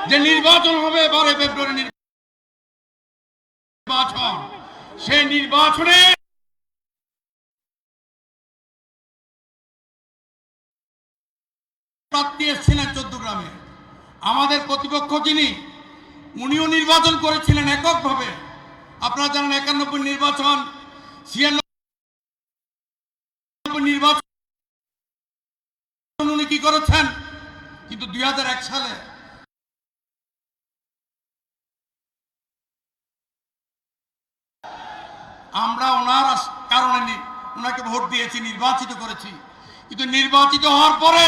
যে নির্বাচন হবে 12 ফেব্রুয়ারি নির্বাচন, সেই নির্বাচনে
প্রার্থী এসেছিলেন 14 গ্রামে। আমাদের প্রতিপক্ষ যিনি, উনিও নির্বাচন করেছিলেন এককভাবে। আপনারা জানেন 91 নির্বাচন, 96 নির্বাচন উনি কি করেছেন, কিন্তু 2001 সালে আমরা ওনার কারণে ওনাকে ভোট দিয়েছি, নির্বাচিত করেছি। কিন্তু নির্বাচিত হওয়ার পরে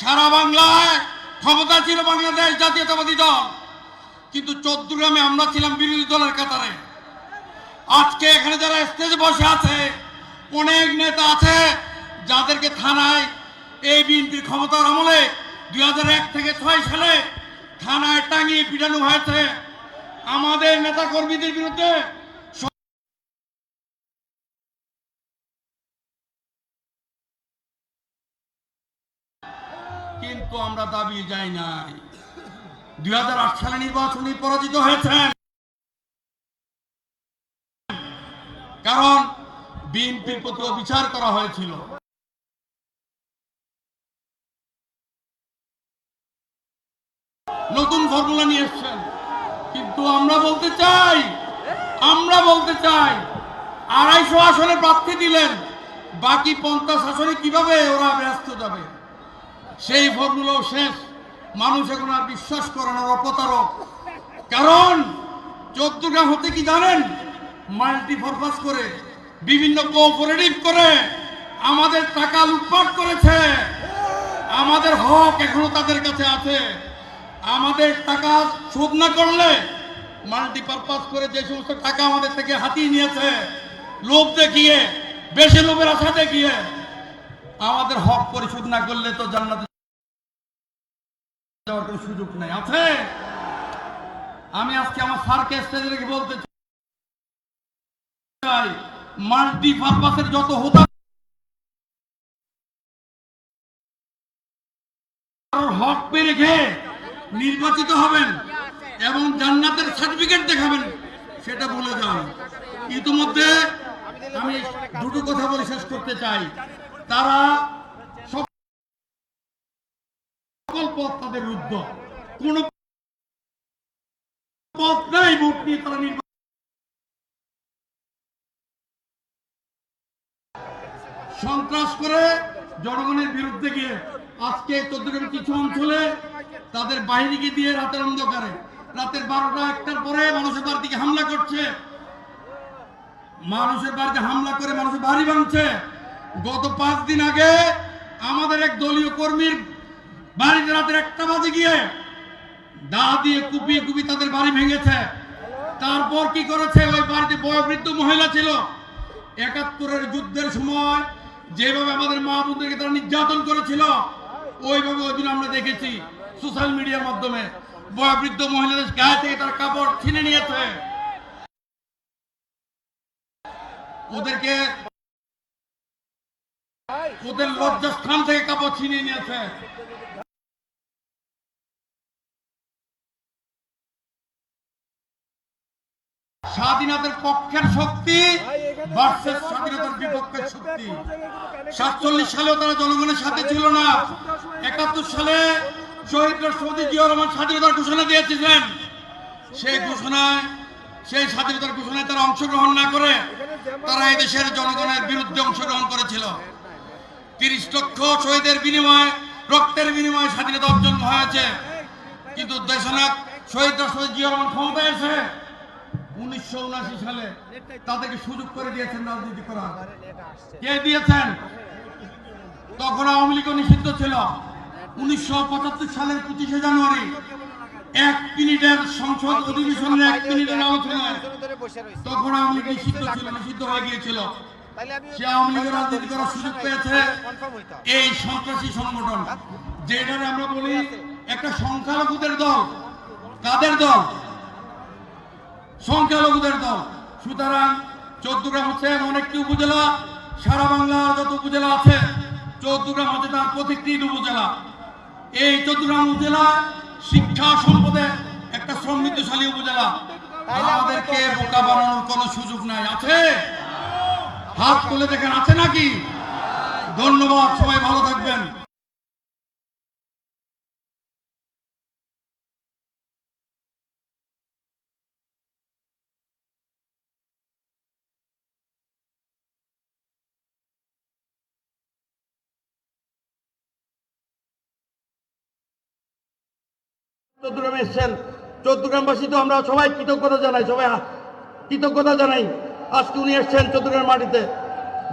সারা বাংলায় ক্ষমতা ছিল বাংলাদেশ জাতীয়তাবাদী দল, কিন্তু 14 গ্রামে আমরা ছিলাম বিরোধী দলের কাতারে। আজকে এখানে যারা স্টেজে বসে আছে, অনেক নেতা আছে যাদেরকে থানায় এই বিএনপির ক্ষমতার আমলে 2001 থেকে 6 সালে থানায় টাঙিয়ে পিটানো হয়েছে। আমাদের নেতা কর্মীদের বিরুদ্ধে কিন্তু আমরা দাবি যাই নাই। 2008 সালে নির্বাচনে পরাজিত হয়েছেন, কারণ বিএনপির প্রতি বিচার করা হয়েছিল। নতুন ফর্মুলা নিয়ে এসছেন, কিন্তু আমরা বলতে চাই 250 আসনে প্রার্থী দিলেন, বাকি 50 আসনে কিভাবে ওরা ব্যস্ত যাবে? সেই ফর্মুলাও শেষ। মানুষ এখন আর বিশ্বাস করে না, অপতারক। কারণ 14 গ্রাম হতে কি জানেন, মাল্টিপারপাস করে, বিভিন্ন কোঅপারেটিভ করে আমাদের টাকা লুটপাট করেছে। আমাদের হক এখনো তাদের কাছে আছে। আমাদের টাকা শোধ না করলে মাল্টিপারপাস করে যে সমস্ত টাকা আমাদের থেকে হাতিয়ে নিয়েছে, লোভ দেখিয়ে, বেশি লোভের আশা দেখিয়ে, আমাদের হক পরিশোধ না করলে তো জান্নাতে যাওয়ার কোনো সুযোগ নাই আছে। আমি আজকে আমার স্যারকে স্টেজে রেখে বলতে চাই, মাল্টিপারপাসের যত হোতা হক পেয়ে রেখে নির্বাচিত হবেন এবং জান্নাতের সার্টিফিকেট দেখাবেন, সেটা ভুলে যান। ইতিমধ্যে আমি দুটো কথা বলে শেষ করতে চাই। তারা সকল পথ তাদের রুদ্ধ, কোন পথ নাই ভোট নিয়ে তারা সন্ত্রাস করে জনগণের বিরুদ্ধে গিয়ে আজকে 14 গ্রামের কিছু অঞ্চলে তাদের বাহিনীকে দিয়ে রাতের অন্ধকারে, রাতের 12টা 1টার পরে মানুষের বাড়িতে হামলা করছে, মানুষের বাড়িতে হামলা করে মানুষের বাড়ি ভাঙছে। গত 5 দিন আগে আমাদের এক দলীয় কর্মীর বাড়িতে রাতের 1টা বাজে গিয়ে দা দিয়ে কুপিয়ে তাদের বাড়ি ভেঙেছে। তারপর কি করেছে, ওই বাড়িতে বয়োবৃদ্ধ মহিলা ছিল। 71-এর যুদ্ধের সময় যেভাবে আমাদের মা বোনদেরকে তারা নির্যাতন করেছিল, ওইভাবে ওই দিন আমরা দেখেছি সোশ্যাল মিডিয়ার মাধ্যমে। বয়োবৃদ্ধ মহিলাদের গায়ে থেকে তার কাপড় ছিনে নিয়েছে, ওদের লজ্জাস্থান থেকে কাপড় ছিনিয়ে নিয়েছে। স্বাধীনতার পক্ষের শক্তি ভার্সেস স্বাধীনতার বিপক্ষের শক্তি। 47 সালেও তারা জনগণের সাথে ছিল না। 71 সালে শহীদ রাষ্ট্রপতি জিয়াউর রহমান স্বাধীনতার ঘোষণা দিয়েছিলেন। সেই স্বাধীনতার ঘোষণায় তারা অংশগ্রহণ না করে তারা এই দেশের জনগণের বিরুদ্ধে অংশগ্রহণ করেছিল। 30 লক্ষ শহীদের বিনিময়ে, রক্তের বিনিময়ে স্বাধীনতা অর্জন হয়েছে। কিন্তু দেশনায়ক শহীদ রাষ্ট্রপতি জিয়াউর রহমান ক্ষমতায় এসে 1979 সালে তাদেরকে সুযোগ করে দিয়েছেন রাজনীতি করার। কে দিয়েছেন? তখন আওয়ামী লীগ নিষিদ্ধ ছিল। 1975 সালের 25শে জানুয়ারি 1 মিনিটের সংসদ অধিবেশনের 1 মিনিটের আলোচনায় তখন আওয়ামী লীগ নিষিদ্ধ হয়ে গিয়েছিল। সে আওয়ামী লীগের রাজনীতি করার সুযোগ পেয়েছে এই সন্ত্রাসী সংগঠন, যেটারে আমরা বলি একটা সংখ্যালঘুদের দল। কাদের দল? সংখ্যালঘুদের দল। সুতরাং 14 গ্রাম হচ্ছে এমন একটি উপজেলা, সারা বাংলার যত উপজেলা আছে 14 গ্রাম হচ্ছে তার প্রতিকৃত উপজেলা। এই 14 গ্রাম উপজেলা শিক্ষা সম্পদে একটা সমৃদ্ধশালী উপজেলা। আমাদেরকে বোকা বানানোর কোনো সুযোগ নাই। আছে? হাত তুলে দেখেন আছে নাকি? ধন্যবাদ, সবাই ভালো থাকবেন।
চট্টগ্রামে এসেছেন, চট্টগ্রামবাসী তো আমরা সবাই কৃতজ্ঞতা জানাই, কৃতজ্ঞতা জানাই আজকে উনি এসেছেন চট্টগ্রাম মাটিতে।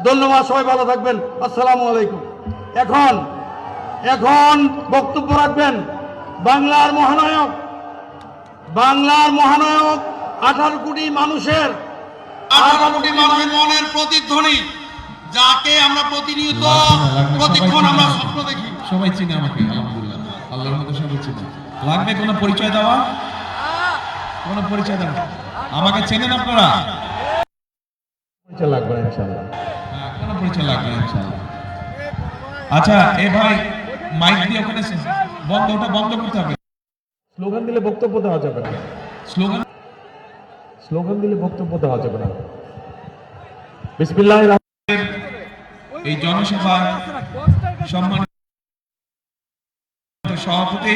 ধন্যবাদ, সবাই ভালো থাকবেন। আসসালামু আলাইকুম। এখন বক্তব্য রাখবেন বাংলার মহানায়ক 18 কোটি মানুষের
18 কোটি মানুষের মনের প্রতিধ্বনি, যাকে আমরা প্রতিনিয়ত প্রতিক্ষণ আমরা স্বপ্ন দেখি।
সবাই চিনে আমাকে, আলহামদুলিল্লাহ, আল্লাহর মতো সবাই চিনে। লাগবে কোনো পরিচয় দেওয়া? কোনো পরিচয় দেওয়া? আমাকে চেনেন আপনারা?
পরিচয় লাগবে না ইনশাআল্লাহ।
হ্যাঁ, কোনো পরিচয় লাগবে না ইনশাআল্লাহ। আচ্ছা, এ ভাই মাইক দিয়ে ওখানে ওটা বন্ধ করতে হবে।
স্লোগান দিলে বক্তব্য দেওয়া যাবে না। স্লোগান দিলে বক্তব্য দেওয়া যাবে না। বিসমিল্লাহির
এই জনসভা সম্মানিত সভাপতি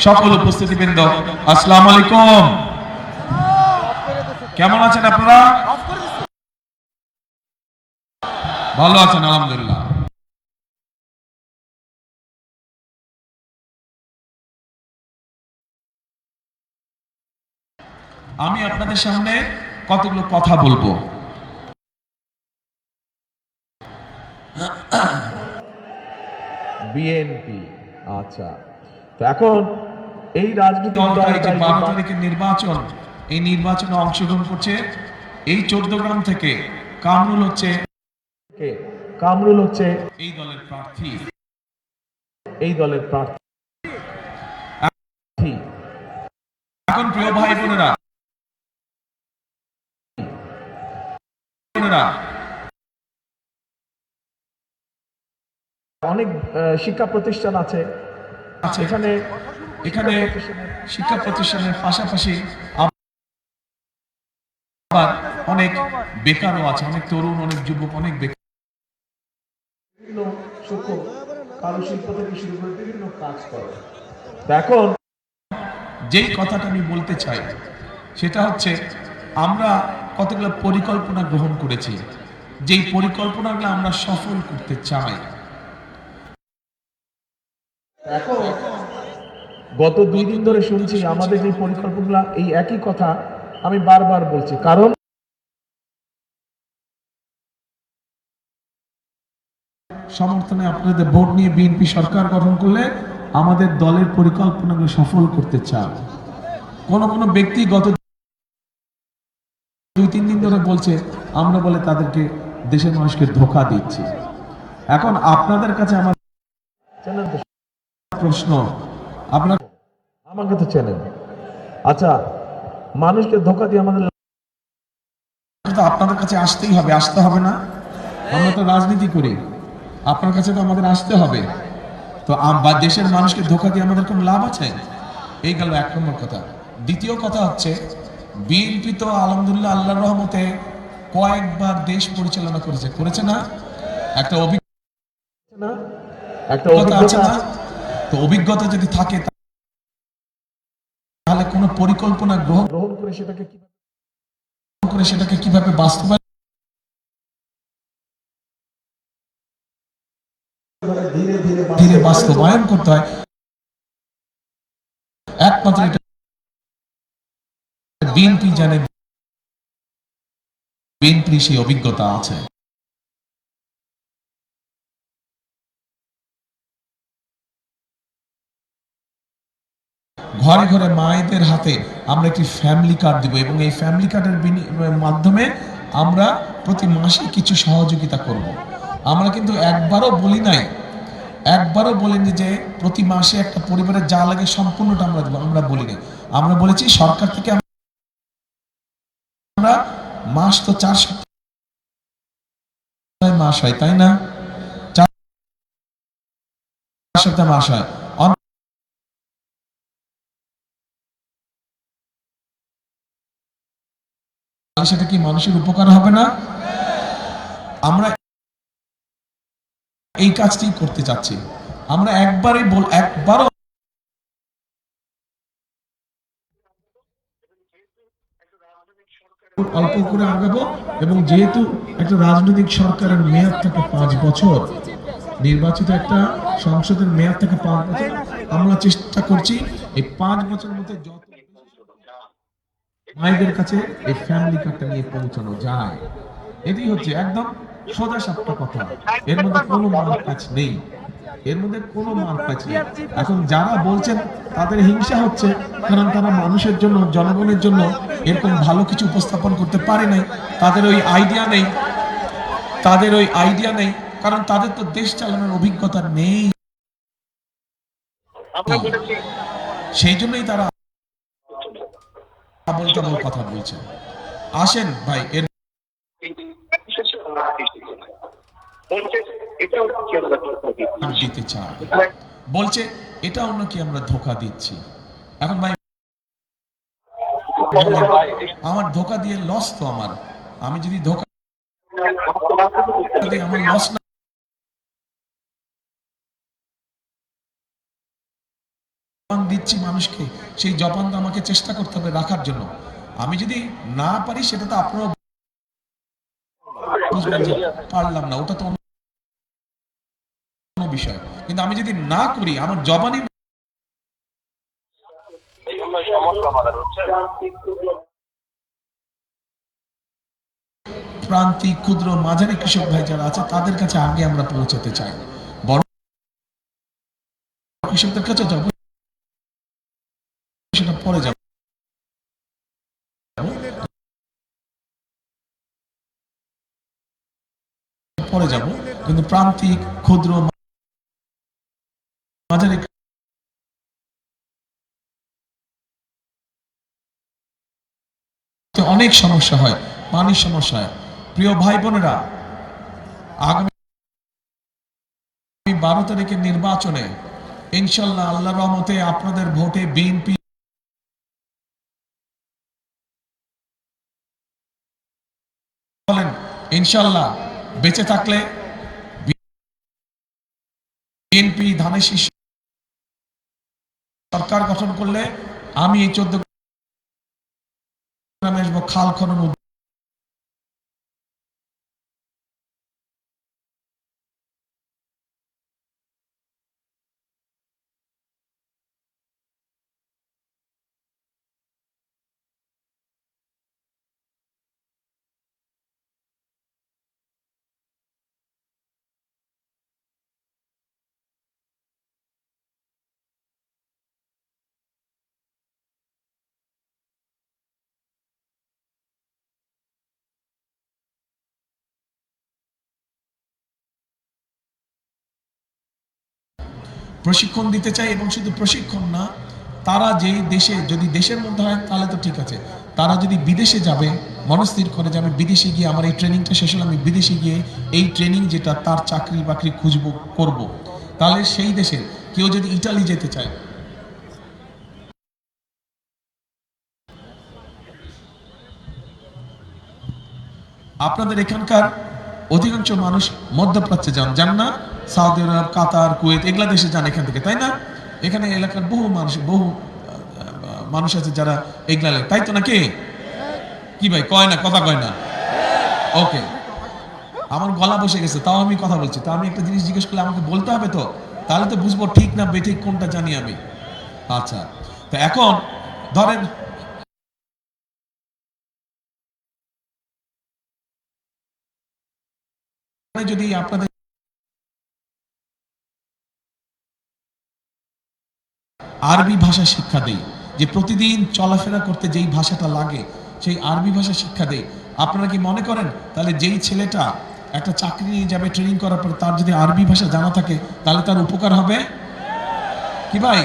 সকল উপস্থিতিবৃন্দ, আসসালামু আলাইকুম। কেমন আছেন আপনারা? ভালো আছেন? আলহামদুলিল্লাহ। আমি আপনাদের সামনে কতগুলো কথা বলবো।
বিএনপি, আচ্ছা, তো এখন এই রাজনীতি
12 তারিখের নির্বাচন, এই নির্বাচনে অংশগ্রহণ করছে এই 14 গ্রাম থেকে কামরুল হচ্ছে এই দলের প্রার্থী। এখন প্রিয় ভাই বোনেরা,
অনেক শিক্ষা প্রতিষ্ঠান আছে
এখানে শিক্ষা প্রতিষ্ঠানের পাশাপাশি আবার অনেক বেকারও আছে, অনেক তরুণ, অনেক যুবক, অনেক বেকার।
বিভিন্ন সূক্ষ্ম কারুশিল্প থেকে শুরু করে বিভিন্ন কাজ করে। এখন
যেই কথাটা আমি বলতে চাই সেটা হচ্ছে, আমরা কতগুলো পরিকল্পনা গ্রহণ করেছি, যেই পরিকল্পনাগুলো আমরা সফল করতে চাই।
এখন গত 2 দিন ধরে শুনছি আমাদের যে পরিকল্পনা, এই একই কথা আমি বারবার বলছি, কারণ
সমর্থনে আপনাদের ভোট নিয়ে বিএনপি সরকার গঠন করলে আমাদের দলের পরিকল্পনাগুলো সফল করতে চায়। কোন ব্যক্তি গত 2-3 দিন ধরে বলছে আমরা বলে তাদেরকে, দেশের মানুষকে ধোঁকা দিচ্ছি। এখন আপনাদের কাছে আমার প্রশ্ন, আপনার
আমাকে তো চেনেন, আচ্ছা, মানুষকে ধোঁকা দিয়ে আমাদের
আপনাদের কাছে আসতেই হবে, আসতে হবে না? আমরা তো রাজনীতি করি, আপনার কাছে তো আমাদের আসতে হবে। তো দেশের মানুষকে ধোঁকা দিয়ে আমাদের কোনো লাভ আছে? এই গেল 1 নম্বর কথা। দ্বিতীয় কথা হচ্ছে, বিএনপি তো আলহামদুলিল্লাহ আল্লাহর রহমতে কয়েকবার দেশ পরিচালনা করেছে না? একটা অভিজ্ঞতা আছে না? তো অভিজ্ঞতা যদি থাকে তাহলে কোন পরিকল্পনা গ্রহণ
করে
সেটাকে কিভাবে বাস্তবায়ন ধীরে বাস্তবায়ন করতে হয়, একমাত্র এটা বিএনপি জানে, বিএনপি সেই অভিজ্ঞতা আছে। ঘরে ঘরে মায়েদের হাতে আমরা একটি ফ্যামিলি কার্ড দিব, এবং এই ফ্যামিলি কার্ডের মাধ্যমে আমরা প্রতি মাসে কিছু সহযোগিতা করব। আমরা কিন্তু একবারও বলিনি যে প্রতি মাসে একটা পরিবারের যা লাগে সম্পূর্ণটা আমরা দেবো, আমরা বলিনি। আমরা বলেছি সরকার থেকে আমরা মাস তো 4 সপ্তাহ মাস হয়, তাই না? 4 সপ্তাহ মাস হয়। সেটা কি মানুষের উপকার হবে না? আমরা এই কাজটি করতে চাচ্ছি। আমরা একবারও অল্প করে আগাবো। এবং যেহেতু একটা রাজনৈতিক সরকারের মেয়াদ থাকে 5 বছর, নির্বাচিত একটা সংসদের মেয়াদ থাকে 5 বছর, আমরা চেষ্টা করছি এই 5 বছরের মধ্যে যত মায়েদের কাছে এই ফ্যামিলি কার্ডটা নিয়ে পৌঁছানো যায়। এটাই হচ্ছে একদম সোজা সাপটা কথা, এর মধ্যে কোনো মারপ্যাচ নেই, এর মধ্যে কোনো মারপ্যাচ নেই। এখন যারা বলছেন তাদের হিংসা হচ্ছে, কারণ তারা মানুষের জন্য, জনগণের জন্য এরকম ভালো কিছু উপস্থাপন করতে পারে নাই, তাদের ওই আইডিয়া নেই, কারণ তাদের তো দেশ চালানোর অভিজ্ঞতা নেই। সেই জন্যই তারা আবল তাবল কথা বলছে। আসেন ভাই, এর দিতে চায়, বলছে এটা অন্য কি আমরা ধোকা দিচ্ছি। এখন ভাই আমার ধোকা দিয়ে লস তো আমার, আমি যদি ধোকা দিই আমার লস না। দিচ্ছি মানুষকে, সেই জবানটা আমাকে চেষ্টা করতে হবে রাখার জন্য। আমি যদি না পারি সেটা তো আপনারা বুঝবেন যে পারলাম না, ওটা তো অন্য বিষয়। কিন্তু আমি যদি না করি, আমার জবানই প্রান্তিক, ক্ষুদ্র, মাঝারি কৃষক ভাই যারা আছে তাদের কাছে আগে আমরা পৌঁছাতে চাই। বড় কৃষকদের কাছে যাবো, সেটা পরে যাব, কিন্তু প্রান্তিক, ক্ষুদ্র, মাঝারি অনেক সমস্যা হয়, পানির সমস্যা হয়। প্রিয় ভাই বোনেরা, আগামী 12 তারিখের নির্বাচনে ইনশাল্লাহ আল্লাহর রহমতে আপনাদের ভোটে বিএনপি বলেন ইনশাল্লাহ বেঁচে থাকলে বিএনপি ধানের শীর্ষ সরকার গঠন করলে আমি এই 14 গ্রামে আসবো, খাল খনন প্রশিক্ষণ দিতে চাই। এবং শুধু প্রশিক্ষণ না, তারা যে দেশে, যদি দেশের মধ্যে হয় তাহলে তো ঠিক আছে, তারা যদি বিদেশে যাবে, মনস্থির করে যাবে বিদেশে গিয়ে আমার এই ট্রেনিংটা শেষ হলে আমি বিদেশে গিয়ে এই ট্রেনিং যেটা তার চাকরি বাকরি খুঁজবো করব, তাহলে সেই দেশে কেউ যদি ইটালি যেতে চায়, আপনাদের এখানকার অধিকাংশ মানুষ মধ্যপ্রাচ্যে যান না, সৌদি আরব, কাতার, কুয়েত, এগুলা দেশে যান এখান থেকে, তাই না? এখানে এলাকার বহু মানুষ আছে যারা এগুলা, তাই তো নাকি? কি ভাই কয় না, কথা কয় না? ওকে, আমার গলা বসে গেছে, তাও আমি কথা বলছি। তা আমি একটা জিনিস জিজ্ঞেস করলে আমাকে বলতে হবে তো, তাহলে তো বুঝবো ঠিক না বেঠিক কোনটা জানি আমি। আচ্ছা, তো এখন ধরেন যদি আপনাদের আরবি ভাষা শিক্ষা দেই, যে প্রতিদিন চলাফেরা করতে যেই ভাষাটা লাগে সেই আরবি ভাষা শিক্ষা দেই, আপনারা কি মনে করেন তাহলে যেই ছেলেটা একটা চাকরি নিয়ে যাবে ট্রেনিং করার পর, তার যদি আরবি ভাষা জানা থাকে তাহলে তার উপকার হবে কি ভাই?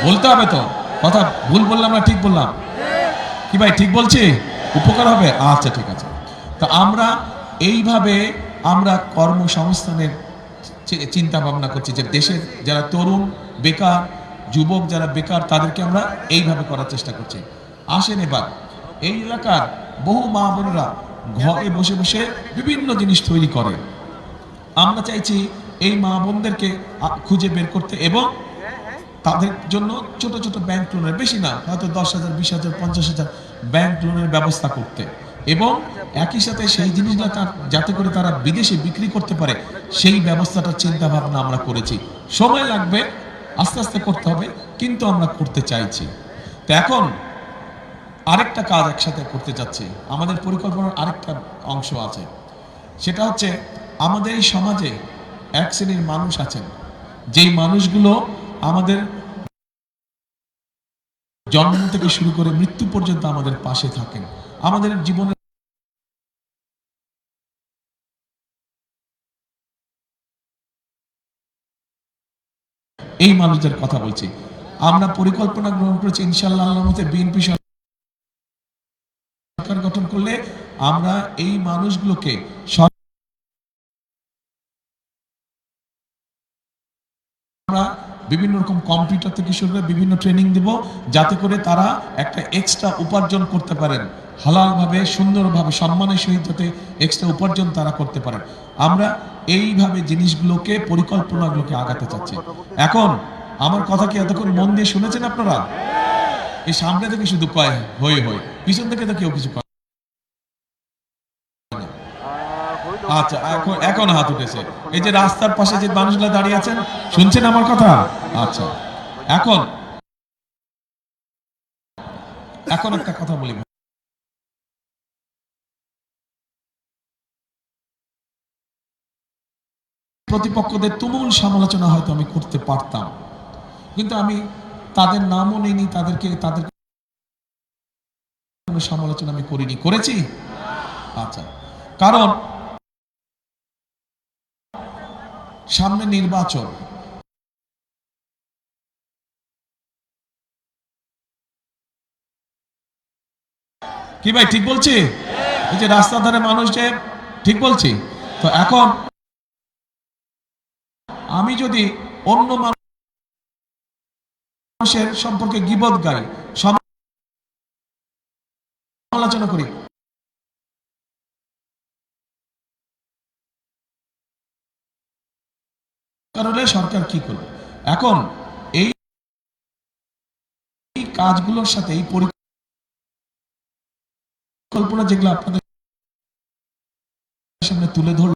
বলতে হবে তো, কথা ভুল বললাম না ঠিক বললাম? কি ভাই ঠিক বলছি? উপকার হবে। আচ্ছা ঠিক আছে। তো আমরা এইভাবে আমরা কর্মসংস্থানের চিন্তা ভাবনা করছি, যে দেশের যারা তরুণ বেকার, যুবক যারা বেকার, তাদেরকে আমরা এইভাবে করার চেষ্টা করছি। আসেন এবার, এই এলাকার বহু মা বোনেরা ঘরে বসে বসে বিভিন্ন জিনিস তৈরি করে। আমরা চাইছি এই মা বোনদেরকে খুঁজে বের করতে এবং তাদের জন্য ছোট ছোট ব্যাংক লোনের, বেশি না, হয়তো 10,000, 20,000, 50,000 ব্যাংক লোনের ব্যবস্থা করতে, এবং একই সাথে সেই জিনিসটা যাতে করে তারা বিদেশে বিক্রি করতে পারে সেই ব্যবস্থাটার চিন্তা ভাবনা আমরা করেছি। সময় লাগবে, আস্তে আস্তে করতে হবে, কিন্তু আমরা করতে চাইছি। তো এখন আরেকটা কাজ একসাথে করতে যাচ্ছি, আমাদের পরিকল্পনার আরেকটা অংশ আছে, সেটা হচ্ছে আমাদের এই সমাজে এক শ্রেণীর মানুষ আছেন, যেই মানুষগুলো আমাদের জন্ম থেকে শুরু করে মৃত্যু পর্যন্ত আমাদের পাশে থাকেন, আমাদের জীবনে এই মানুষদের কথা বলছি। আমরা পরিকল্পনা গ্রহণ করেছি ইনশাআল্লাহ, আল্লাহর রহমতে বিএনপি সরকার গঠন করলে আমরা এই মানুষগুলোকে আমরা বিভিন্ন রকম কম্পিউটার থেকে শুরু করে বিভিন্ন ট্রেনিং দেব, যাতে করে তারা একটা এক্সট্রা উপার্জন করতে পারেন, হালালভাবে সুন্দরভাবে সম্মানের সহিত যাতে এক্সট্রা উপার্জন তারা করতে পারেন। আমরা এইভাবে জিনিসগুলোকে পরিকল্পনাগুলোকে আগাতে চাচ্ছি। এখন আমার কথা কি এতক্ষণ মন দিয়ে শুনেছেন আপনারা? এই সামনে থেকে শুধু কয় হই হই, পিছন থেকে তো কেউ কিছু কয়। আচ্ছা, এখন হাত উঠেছে। এই যে রাস্তার পাশে যে মানুষগুলো দাঁড়িয়ে আছেন, শুনছেন আমার কথা? আচ্ছা, এখন একটা কথা বলি। প্রতিপক্ষদের তুমুল সমালোচনা হয়তো আমি করতে পারতাম, কিন্তু আমি তাদের নামও নেইনি, তাদের সমালোচনা আমি করিনি। করেছি? আচ্ছা, কারণ সামনে নির্বাচন, কি ভাই ঠিক বলছি? এই যে রাস্তার ধারে মানুষ, যে ঠিক বলছি তো? এখন আমি যদি অন্য মানুষের সম্পর্কে গীবত গাই, সমালোচনা করি, কারণে সরকার কি করবে? এখন এই কাজগুলোর সাথে এই পরিকল্পনা যেগুলো আপনাদের সামনে তুলে ধর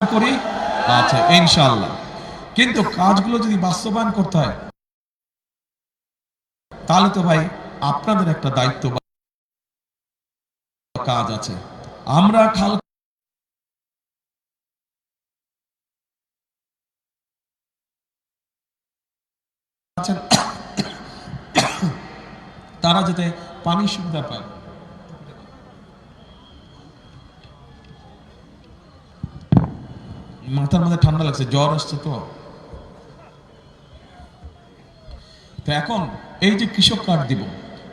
করি, আচ্ছা ইনশাআল্লাহ, কিন্তু কাজগুলো যদি বাস্তবায়ন করতে হয় তাহলে তো ভাই আপনাদের একটা দায়িত্ব কাজ আছে। আমরা খাল তারা যাতে পানির সুবিধা পায়, মাথার মধ্যে ঠান্ডা লাগছে, জ্বর আসছে তো এখন এই যে কৃষক কার্ড দিব,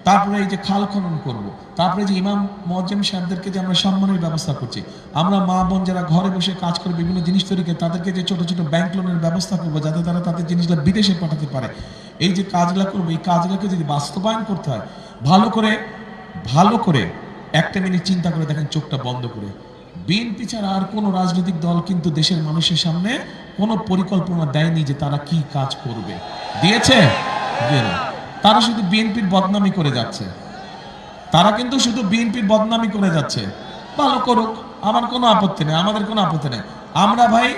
তারপরে এই যে খাল খনন করব, তারপরে যে ইমাম মুয়াজ্জিম সাহেবদেরকে যে আমরা সম্মানের ব্যবস্থা করছি, আমরা মা বোন যারা ঘরে বসে কাজ করে বিভিন্ন জিনিস তৈরি করে তাদেরকে যে ছোট ছোট ব্যাংক লোনের ব্যবস্থা করবো, যাতে তারা তাদের জিনিসগুলো বিদেশে পাঠাতে পারে, এই যে কাজগুলো করবো, এই কাজগুলোকে যদি বাস্তবায়ন করতে হয় ভালো করে একটা মিনিট চিন্তা করে দেখেন, চোখটা বন্ধ করে। বিএনপি ছাড়া আর কোনো রাজনৈতিক দল কিন্তু দেশের মানুষের সামনে কোনো পরিকল্পনা দেয়নি যে তারা কি কাজ করবে। দিয়েছে? তারা শুধু বিএনপির বদনামি করে যাচ্ছে, তারা কিন্তু শুধু বিএনপির বদনামি করে যাচ্ছে। ভালো করুক, আমার কোনো আপত্তি নেই, আমাদের কোনো আপত্তি নেই। আমরা ভাই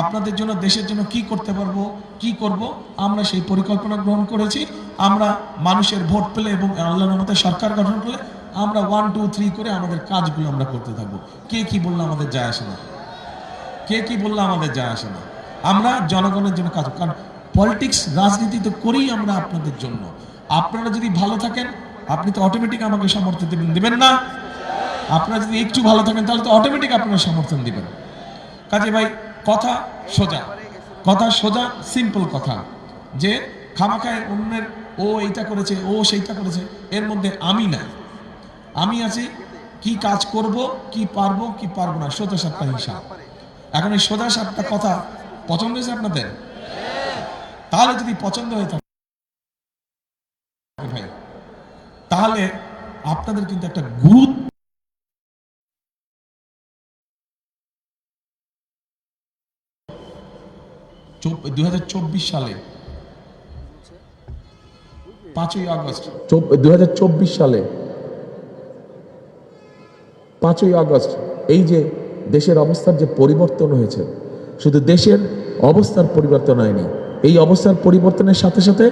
আপনাদের জন্য, দেশের জন্য কি করতে পারবো, কি করব, আমরা সেই পরিকল্পনা গ্রহণ করেছি। আমরা মানুষের ভোট পেলে এবং আল্লাহর রহমতে সরকার গঠন করলে আমরা 1, 2, 3 করে আমাদের কাজগুলো আমরা করতে থাকবো। কে কি বললো আমাদের যায় আসে না, কে কি বললো আমাদের যায় আসে না। আমরা জনগণের জন্য কাজ, কারণ পলিটিক্স, রাজনীতি তো করি আমরা আপনাদের জন্য। আপনারা যদি ভালো থাকেন, আপনি তো অটোমেটিক আমাকে সমর্থন দিবেন না? আপনারা যদি একটু ভালো থাকেন তাহলে তো অটোমেটিক আপনারা সমর্থন দিবেন। কাজে ভাই কথা সোজা, সিম্পল কথা, যে খামাখায় অন্যের ও এইটা করেছে, ও সেইটা করেছে, এর মধ্যে আমি নাই। আমি আছি কি কাজ করব, কি পারবো, কি পারবো না, সোজা সাপটা হিসাব। এখন এই সোজা সাপটা কথা পছন্দ হয়েছে আপনাদের? তাহলে যদি পছন্দ হয়ে থাকে ভাই, তাহলে আপনাদের কিন্তু একটা গুরুত্ব 2024 সালে 5ই আগস্ট 2024 সালে 5ই আগস্ট এই যে দেশের অবস্থার যে পরিবর্তন হয়েছে, শুধু দেশের অবস্থার পরিবর্তন হয়নি, এই অবস্থার পরিবর্তনের সাথে সাথে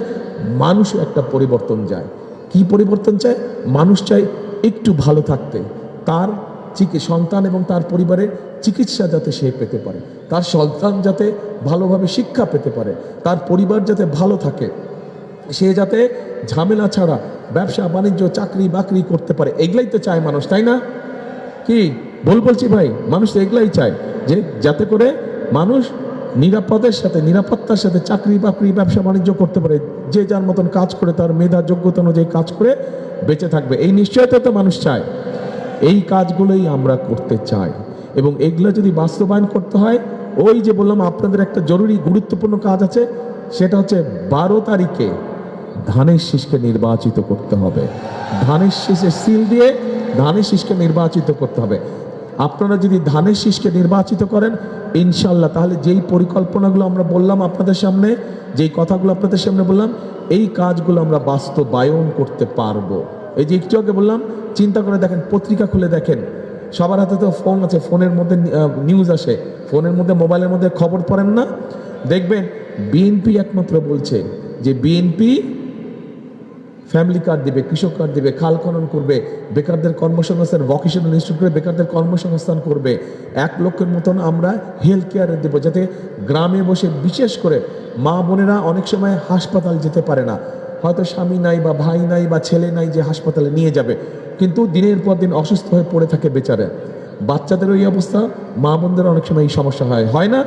মানুষও একটা পরিবর্তন যায়। কি পরিবর্তন চায়? মানুষ চায় একটু ভালো থাকতে, তার সন্তান এবং তার পরিবারের চিকিৎসা যাতে সে পেতে পারে, তার সন্তান যাতে ভালোভাবে শিক্ষা পেতে পারে, তার পরিবার যাতে ভালো থাকে, সে যাতে ঝামেলা ছাড়া ব্যবসা বাণিজ্য চাকরি বাকরি করতে পারে। এগুলাই তো চায় মানুষ, তাই না? কি ভুল বলছি ভাই? মানুষ তো এগুলাই চায় যে যাতে করে মানুষ নিরাপদের সাথে নিরাপত্তার সাথে চাকরি বাকরি ব্যবসা বাণিজ্য করতে পারে, যে যার মতন কাজ করে তার মেধা যোগ্যতা অনুযায়ী কাজ করে বেঁচে থাকবে, এই নিশ্চয়তা তো মানুষ চায়। এই কাজগুলোই আমরা করতে চাই এবং এগুলো যদি বাস্তবায়ন করতে হয়, ওই যে বললাম আপনাদের একটা জরুরি গুরুত্বপূর্ণ কাজ আছে, সেটা হচ্ছে 12 তারিখে ধানের শীষকে নির্বাচিত করতে হবে। ধানের শীষে সিল দিয়ে ধানের শীষকে নির্বাচিত করতে হবে। আপনারা যদি ধানের শীষকে নির্বাচিত করেন ইনশাল্লাহ, তাহলে যেই পরিকল্পনাগুলো আমরা বললাম আপনাদের সামনে, যেই কথাগুলো আপনাদের সামনে বললাম, এই কাজগুলো আমরা বাস্তবায়ন করতে পারবো। এই যে একটু আগে বললাম, চিন্তা করে দেখেন, পত্রিকা খুলে দেখেন, সবার হাতে তো ফোন আছে, ফোনের মধ্যে নিউজ আসে, ফোনের মধ্যে মোবাইলের মধ্যে খবর পড়েন না? দেখবেন বিএনপি একমাত্র বলছে যে বিএনপি ফ্যামিলি কার্ড দিবে, কৃষক কার্ড দিবে, খাল খনন করবে, বেকারদের কর্মসংস্থান, ভোকেশনাল ইনস্টিটিউট করে বেকারদের কর্মসংস্থান করবে, 1 লক্ষের মতন আমরা হেলথ কেয়ারে দেবো, যাতে গ্রামে বসে বিশেষ করে মা বোনেরা অনেক সময় হাসপাতাল যেতে পারে না, হয়তো স্বামী নাই বা ভাই নাই বা ছেলে নাই যে হাসপাতালে নিয়ে যাবে, কিন্তু দিনের পর দিন অসুস্থ হয়ে পড়ে থাকে বেচারে। বাচ্চাদেরও এই অবস্থা, মা বোনদেরও অনেক সময় এই সমস্যা হয় না?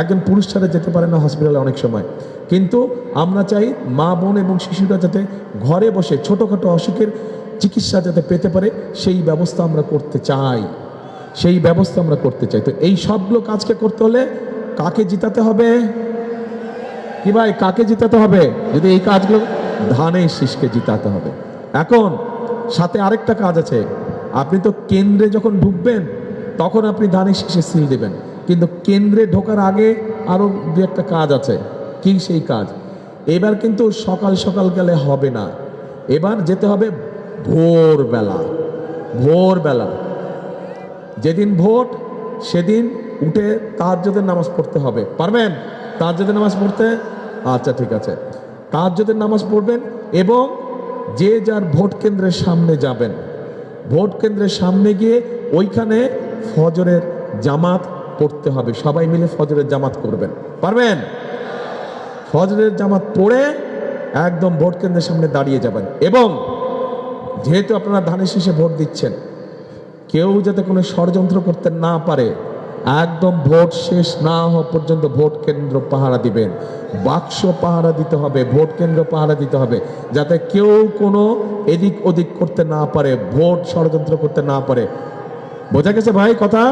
একজন পুরুষ ছাড়া যেতে পারে না হসপিটালে অনেক সময়। কিন্তু আমরা চাই মা বোন এবং শিশুরা যাতে ঘরে বসে ছোটোখাটো অসুখের চিকিৎসা যাতে পেতে পারে, সেই ব্যবস্থা আমরা করতে চাই, সেই ব্যবস্থা আমরা করতে চাই। তো এই সবগুলো কাজকে করতে হলে কাকে জিতাতে হবে? কি ভাই, কাকে জিতাতে হবে? যদি এই কাজগুলো, ধানের শীষকে জিতাতে হবে। এখন সাথে আরেকটা কাজ আছে, আপনি তো কেন্দ্রে যখন ঢুকবেন তখন আপনি ধানের শীষে সিল দেবেন, কিন্তু কেন্দ্রে ঢোকার আগে আরো দু একটা কাজ আছে। কি সেই কাজ? এবার কিন্তু সকাল সকাল গেলে হবে না, এবার যেতে হবে ভোরবেলা। ভোরবেলা যেদিন ভোট সেদিন উঠে তাহাজ্জুদের নামাজ পড়তে হবে। পারবেন তাহাজ্জুদের নামাজ পড়তে? আচ্ছা ঠিক আছে, তাহাজ্জুদের নামাজ পড়বেন এবং যে যার ভোট কেন্দ্রের সামনে যাবেন, ভোট কেন্দ্রের সামনে গিয়ে ওইখানে ফজরের জামাত পড়তে হবে, সবাই মিলে ফজরের জামাত করবেন। পারবেন? ফজরের জামাত পড়ে একদম ভোট কেন্দ্রের সামনে দাঁড়িয়ে যাবেন এবং যেহেতু আপনারা ধানের শীষে ভোট দিচ্ছেন, কেউ যাতে কোনো ষড়যন্ত্র করতে না পারে, একদম ভোট শেষ না হওয়া পর্যন্ত ভোট কেন্দ্র পাহারা দিবেন, বাক্স পাহারা দিতে হবে, ভোট কেন্দ্র পাহারা দিতে হবে, যাতে কেউ কোনো এদিক ওদিক করতে না পারে, ভোট ষড়যন্ত্র করতে না পারে। বোঝা গেছে ভাই কথা?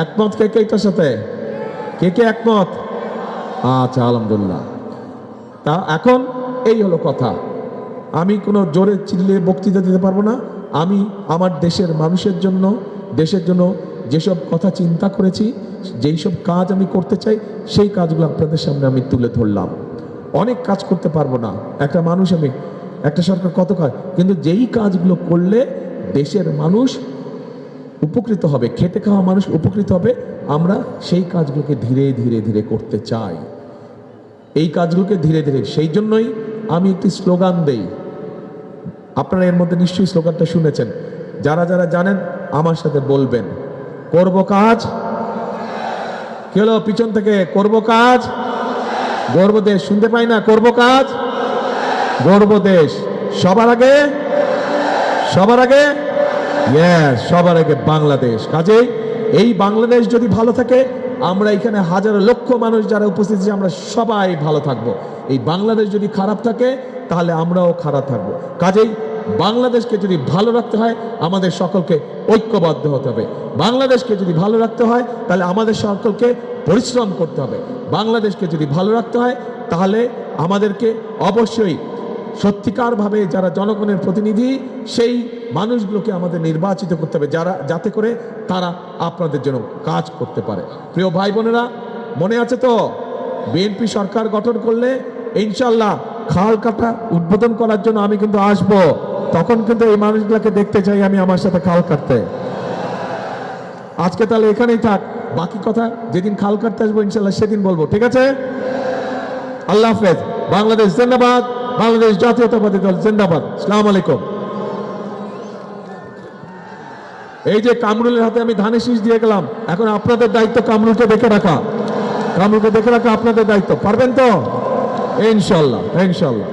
একমত কে কে এটার সাথে? কে কে একমত? আচ্ছা আলহামদুলিল্লাহ। তা এখন এই হলো কথা। আমি কোনো জোরে চিল্লিয়ে বক্তৃতা দিতে পারবো না। আমি আমার দেশের মানুষের জন্য, দেশের জন্য যেসব কথা চিন্তা করেছি, যেই সব কাজ আমি করতে চাই, সেই কাজগুলো আপনাদের সামনে আমি তুলে ধরলাম। অনেক কাজ করতে পারবো না, একটা মানুষ আমি, একটা সরকার কত কাজ, কিন্তু যেই কাজগুলো করলে দেশের মানুষ উপকৃত হবে, খেটে খাওয়া মানুষ উপকৃত হবে, আমরা সেই কাজগুলোকে ধীরে ধীরে ধীরে করতে চাই। এই কাজগুলোকে ধীরে ধীরে, সেই জন্যই আমি একটি স্লোগান দেই। আপনারা এর মধ্যে নিশ্চয়ই স্লোগানটা শুনেছেন, যারা যারা জানেন আমার সাথে বলবেন, করব কাজ। কি হলো পিছন থেকে? করব কাজ, গর্ব দেশ। শুনতে পাই না? করব কাজ, গর্ব দেশ। সবার আগে, সবার আগে, ইয়েস, সবার আগে বাংলাদেশ। কাজেই এই বাংলাদেশ যদি ভালো থাকে, আমরা এখানে হাজারো লক্ষ মানুষ যারা উপস্থিত আছে, আমরা সবাই ভালো থাকবো। এই বাংলাদেশ যদি খারাপ থাকে তাহলে আমরাও খারাপ থাকবো। কাজেই বাংলাদেশকে যদি ভালো রাখতে হয়, আমাদের সকলকে ঐক্যবদ্ধ হতে হবে। বাংলাদেশকে যদি ভালো রাখতে হয় তাহলে আমাদের সকলকে পরিশ্রম করতে হবে। বাংলাদেশকে যদি ভালো রাখতে হয় তাহলে আমাদেরকে অবশ্যই সত্যিকারভাবে যারা জনগণের প্রতিনিধি, সেই মানুষগুলোকে আমাদের নির্বাচিত করতে হবে, যারা যাতে করে তারা আপনাদের জন্য কাজ করতে পারে। প্রিয় ভাই বোনেরা, মনে আছে তো বিএনপি সরকার গঠন করলে ইনশাল্লাহ খাল কাটা উদ্বোধন করার জন্য আমি কিন্তু আসব, তখন কিন্তু এই মানুষগুলোকে দেখতে চাই আমি আমার সাথে খাল কাটতে। আজকে তাহলে এখানেই থাক, বাকি কথা যেদিন খাল কাটতে আসবো ইনশাল্লাহ সেদিন বলবো, ঠিক আছে? আল্লাহ হাফেজ। বাংলাদেশ জিন্দাবাদ, বাংলাদেশ জাতীয়তাবাদী দল জিন্দাবাদ। আসসালামু আলাইকুম। এই যে কামরুলের হাতে আমি ধানের শীষ দিয়ে গেলাম, এখন আপনাদের দায়িত্ব কামরুলকে দেখে রাখা, কামরুলকে দেখে রাখা আপনাদের দায়িত্ব। পারবেন তো? ইনশাল্লাহ, ইনশাল্লাহ।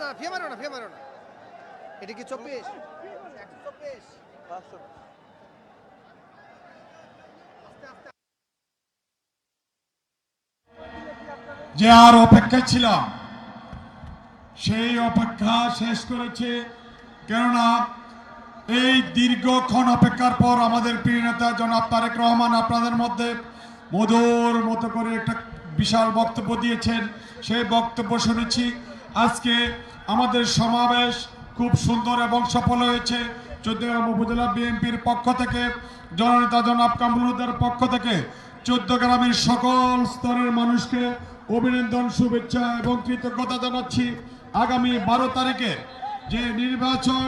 না ফিয়ে মারো না, এটা কি 24?
যে আর অপেক্ষা ছিলাম সেই অপেক্ষা শেষ করেছে, কেননা এই দীর্ঘক্ষণ অপেক্ষার পর আমাদের প্রিয় নেতা জনাব তারেক রহমান আপনাদের মধ্যে মধুর মতো করে একটা বিশাল বক্তব্য দিয়েছেন। সেই বক্তব্য শুনেছি। আজকে আমাদের সমাবেশ খুব সুন্দর এবং সফল হয়েছে। চৌদ্দগ্রাম উপজেলা বিএনপির পক্ষ থেকে, জননেতা জনাব কামরুলের পক্ষ থেকে চৌদ্দগ্রামের সকল স্তরের মানুষকে অভিনন্দন, শুভেচ্ছা এবং কৃতজ্ঞতা জানাচ্ছি। আগামী 12 তারিখে যে নির্বাচন